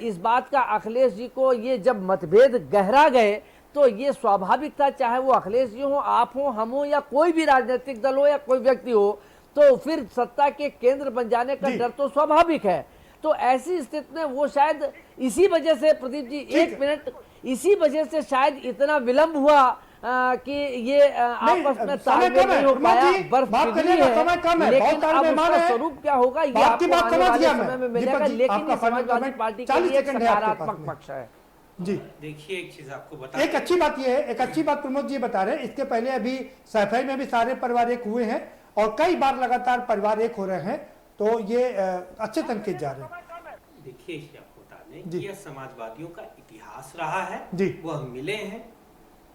इस बात का अखिलेश जी को ये जब मतभेद गहरा गए तो ये स्वाभाविक था, चाहे वो अखिलेश जी हो, आप हो, हम हो या कोई भी राजनीतिक दल हो या कोई व्यक्ति हो, तो फिर सत्ता के केंद्र बन जाने का डर तो स्वाभाविक है। तो ऐसी स्थिति में वो शायद इसी वजह से प्रदीप जी एक मिनट, इसी वजह से शायद इतना विलंब हुआ कि ये आपस में तालमेल नहीं हो पाया। बर्फ पिघली है, लेकिन अब उसका स्वरूप क्या होगा ये आपको आने वाले समय में मिलेगा। लेकिन ये समाजवादी पार्टी के लिए एक सकारात्मक पक्ष है। जी देखिए, एक चीज आपको बता, एक अच्छी बात ये है, एक अच्छी बात प्रमोद जी बता रहे हैं, इसके पहले अभी सफाई में भी सारे परिवार एक हुए हैं और कई बार लगातार परिवार एक हो रहे हैं, तो ये अच्छे संकेत जा रहे हैं। देखिए, आपको बता दें कि यह समाजवादियों का इतिहास रहा है। वह मिले हैं,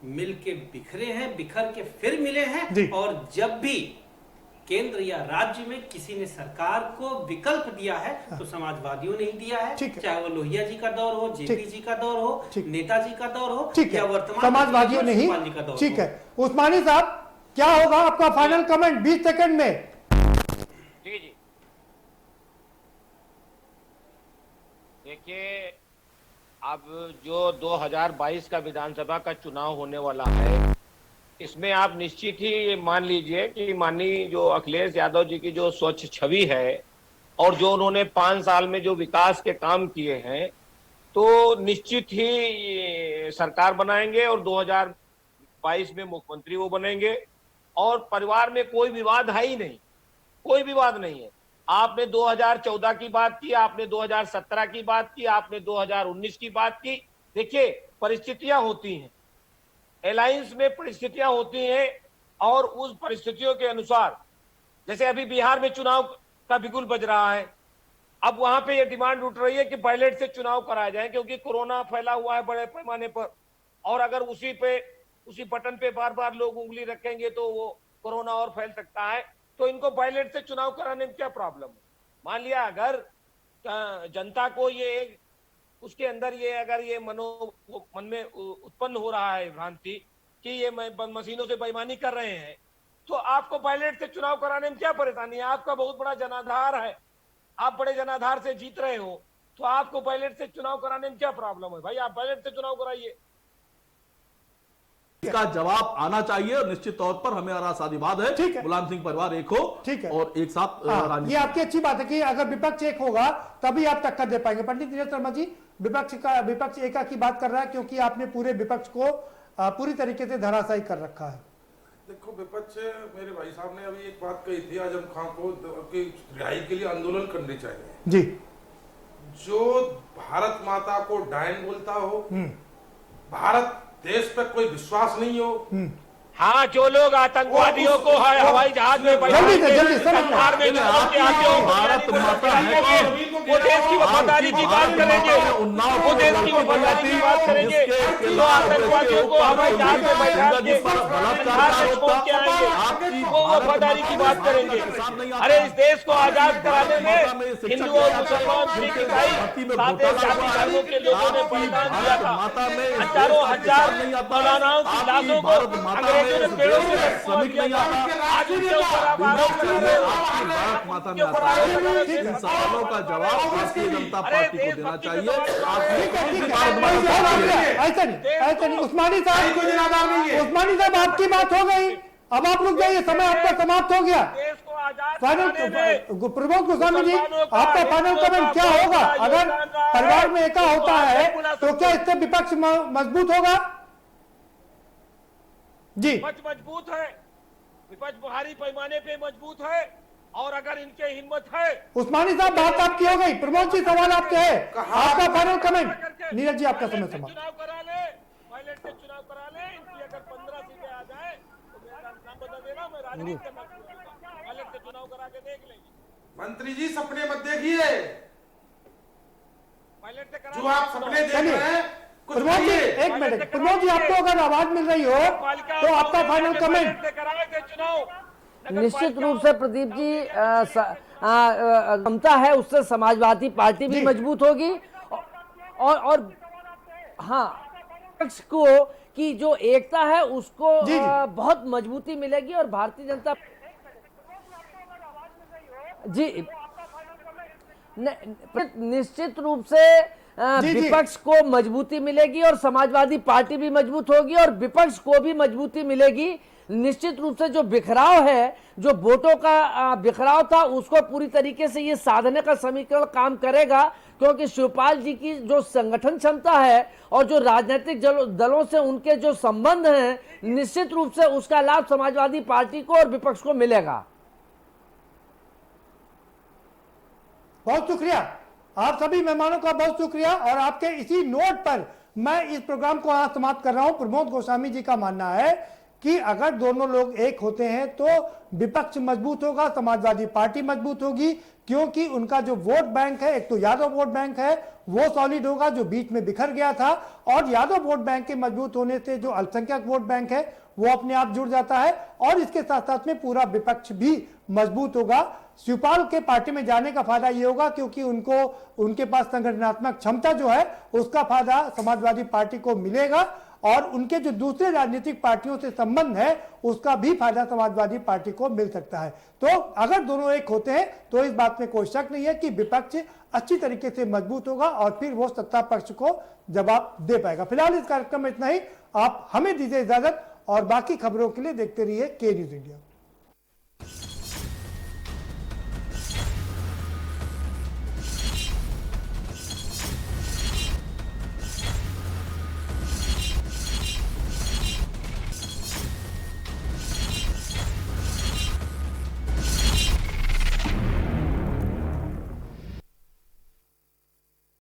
मिल के बिखरे हैं, बिखर के फिर मिले हैं, और जब भी केंद्र या राज्य में किसी ने सरकार को विकल्प दिया है तो समाजवादियों ने ही दिया है। चाहे वो लोहिया जी का दौर हो, जेपी जी का दौर हो, नेताजी का दौर हो या वर्तमान समाजवादियों ने ही। ठीक है, उस्मानी साहब क्या होगा आपका फाइनल कमेंट 20 सेकंड में? जी जी, देखिए अब जो 2022 का विधानसभा का चुनाव होने वाला है, इसमें आप निश्चित ही मान लीजिए कि माननीय जो अखिलेश यादव जी की जो स्वच्छ छवि है और जो उन्होंने 5 साल में जो विकास के काम किए हैं, तो निश्चित ही सरकार बनाएंगे और 2022 में मुख्यमंत्री वो बनेंगे। और परिवार में कोई विवाद है ही नहीं, कोई विवाद नहीं है। आपने 2014 की बात की, आपने 2017 की बात की, आपने 2019 की बात की, देखिए परिस्थितियां होती हैं, अलायंस में परिस्थितियां होती हैं और उस परिस्थितियों के अनुसार, जैसे अभी बिहार में चुनाव का बिगुल बज रहा है, अब वहां पे ये डिमांड उठ रही है कि बैलेट से चुनाव कराया जाए क्योंकि कोरोना फैला हुआ है बड़े पैमाने पर, और अगर उसी बटन पे बार बार लोग उंगली रखेंगे तो वो कोरोना और फैल सकता है। तो इनको बैलेट से चुनाव कराने में क्या प्रॉब्लम है? मान लिया अगर जनता को ये उसके अंदर ये अगर ये मन में उत्पन्न हो रहा है भ्रांति कि ये मशीनों से बेईमानी कर रहे हैं, तो आपको बैलेट से चुनाव कराने में क्या परेशानी है? आपका बहुत बड़ा जनाधार है, आप बड़े जनाधार से जीत रहे हो, तो आपको बैलेट से चुनाव कराने में क्या प्रॉब्लम है? भाई आप बैलेट से चुनाव कराइए। इसका जवाब आना चाहिए और निश्चित तौर पर हमें आशावाद है मुलायम सिंह परिवार एक हो और एक साथ ये आपकी अच्छी बात है कि अगर विपक्ष एक होगा तभी आप टक्कर दे पाएंगे। पंडित दिनेश शर्मा जी, विपक्ष एका की बात कर रहा है क्योंकि आपने पूरे विपक्ष को पूरी तरीके से धराशायी कर रखा है। देखो विपक्ष, मेरे भाई साहब ने अभी एक बात कही थी आजम खान को कि रिहाई के लिए आंदोलन करनी चाहिए जी। जो भारत माता को डायन बोलता हो, भारत देश पे कोई विश्वास नहीं हो, हाँ, जो लोग आतंकवादियों को हवाई जहाज में भारत माता है वो देश की वफादारी की बात करेंगे, वो देश की वफादारी की बात करेंगे, तो आतंकवादियों को हवाई जहाज में बैठा के वो वफादारी की बात करेंगे। अरे इस देश को आजाद कराने में हिंदू और मुसलमान, सिख, ईसाई सारे जाति धर्मों के लोगों ने बलिदान दिया था। हजारों हजार मौलानाओं की लाशों को अंग्रेजों ने पेड़ों से श्रमिक नहीं आता, आज उनके ऊपर आप आरोप लगा रहे हो। भारत माता में आता है। इन सवालों का जवाब भारतीय जनता पार्टी को देना चाहिए। ऐसा नहीं उस्मानी साहब, आपकी बात हो गई, अब आप रुक जाइए, समय आपका समाप्त हो गया। फाइनल प्रमोद गोस्वामी जी, आपका फाइनल कमेंट क्या होगा? अगर परिवार में एका होता है तो क्या इससे विपक्ष मजबूत होगा? जी, विपक्ष मजबूत है, विपक्ष भारी पैमाने पे मजबूत है, और अगर इनके हिम्मत है। उस्मानी साहब, बात आपकी हो गई। प्रमोद जी, सवाल आपके है, आपका फाइनल कमेंट। नीरज जी, आपका समय समाप्त। चुनाव करा ले, पायलट से चुनाव करा ले, इनकी अगर 15 सीटें आ जाए तो मेरा नाम बदल देना, मैं राजनीति करना, पायलट से चुनाव करा के देख लेंगे। मंत्री जी सपने मत देखिए, पायलट से करा जो आप सपने देख रहे हैं। प्रमोद जी, एक मिनट, प्रमोद जी, आपको अगर आवाज मिल रही हो तो आपका फाइनल कमेंट। निश्चित रूप से प्रदीप जी, क्षमता है उससे समाजवादी पार्टी भी मजबूत होगी और हाँ, पक्ष को की जो एकता है उसको बहुत मजबूती मिलेगी और भारतीय जनता जी निश्चित रूप से विपक्ष को मजबूती मिलेगी और समाजवादी पार्टी भी मजबूत होगी और विपक्ष को भी मजबूती मिलेगी। निश्चित रूप से जो बिखराव है, जो वोटों का बिखराव था, उसको पूरी तरीके से ये साधने का समीकरण काम करेगा, क्योंकि शिवपाल जी की जो संगठन क्षमता है और जो राजनीतिक दलों से उनके जो संबंध हैं, निश्चित रूप से उसका लाभ समाजवादी पार्टी को और विपक्ष को मिलेगा। बहुत शुक्रिया आप सभी मेहमानों का, बहुत शुक्रिया। और आपके इसी नोट पर मैं इस प्रोग्राम को आज समाप्त कर रहा हूं। प्रमोद गोस्वामी जी का मानना है कि अगर दोनों लोग एक होते हैं तो विपक्ष मजबूत होगा, समाजवादी पार्टी मजबूत होगी, क्योंकि उनका जो वोट बैंक है, एक तो यादव वोट बैंक है, वो सॉलिड होगा जो बीच में बिखर गया था, और यादव वोट बैंक के मजबूत होने से जो अल्पसंख्यक वोट बैंक है वो अपने आप जुड़ जाता है, और इसके साथ साथ में पूरा विपक्ष भी मजबूत होगा। शिवपाल के पार्टी में जाने का फायदा ये होगा क्योंकि उनके पास संगठनात्मक क्षमता जो है उसका फायदा समाजवादी पार्टी को मिलेगा, और उनके जो दूसरे राजनीतिक पार्टियों से संबंध है उसका भी फायदा समाजवादी पार्टी को मिल सकता है। तो अगर दोनों एक होते हैं तो इस बात में कोई शक नहीं है कि विपक्ष अच्छी तरीके से मजबूत होगा और फिर वो सत्ता पक्ष को जवाब दे पाएगा। फिलहाल इस कार्यक्रम में इतना ही। आप हमें दीजिए इजाजत और बाकी खबरों के लिए देखते रहिए के न्यूज़ इंडिया।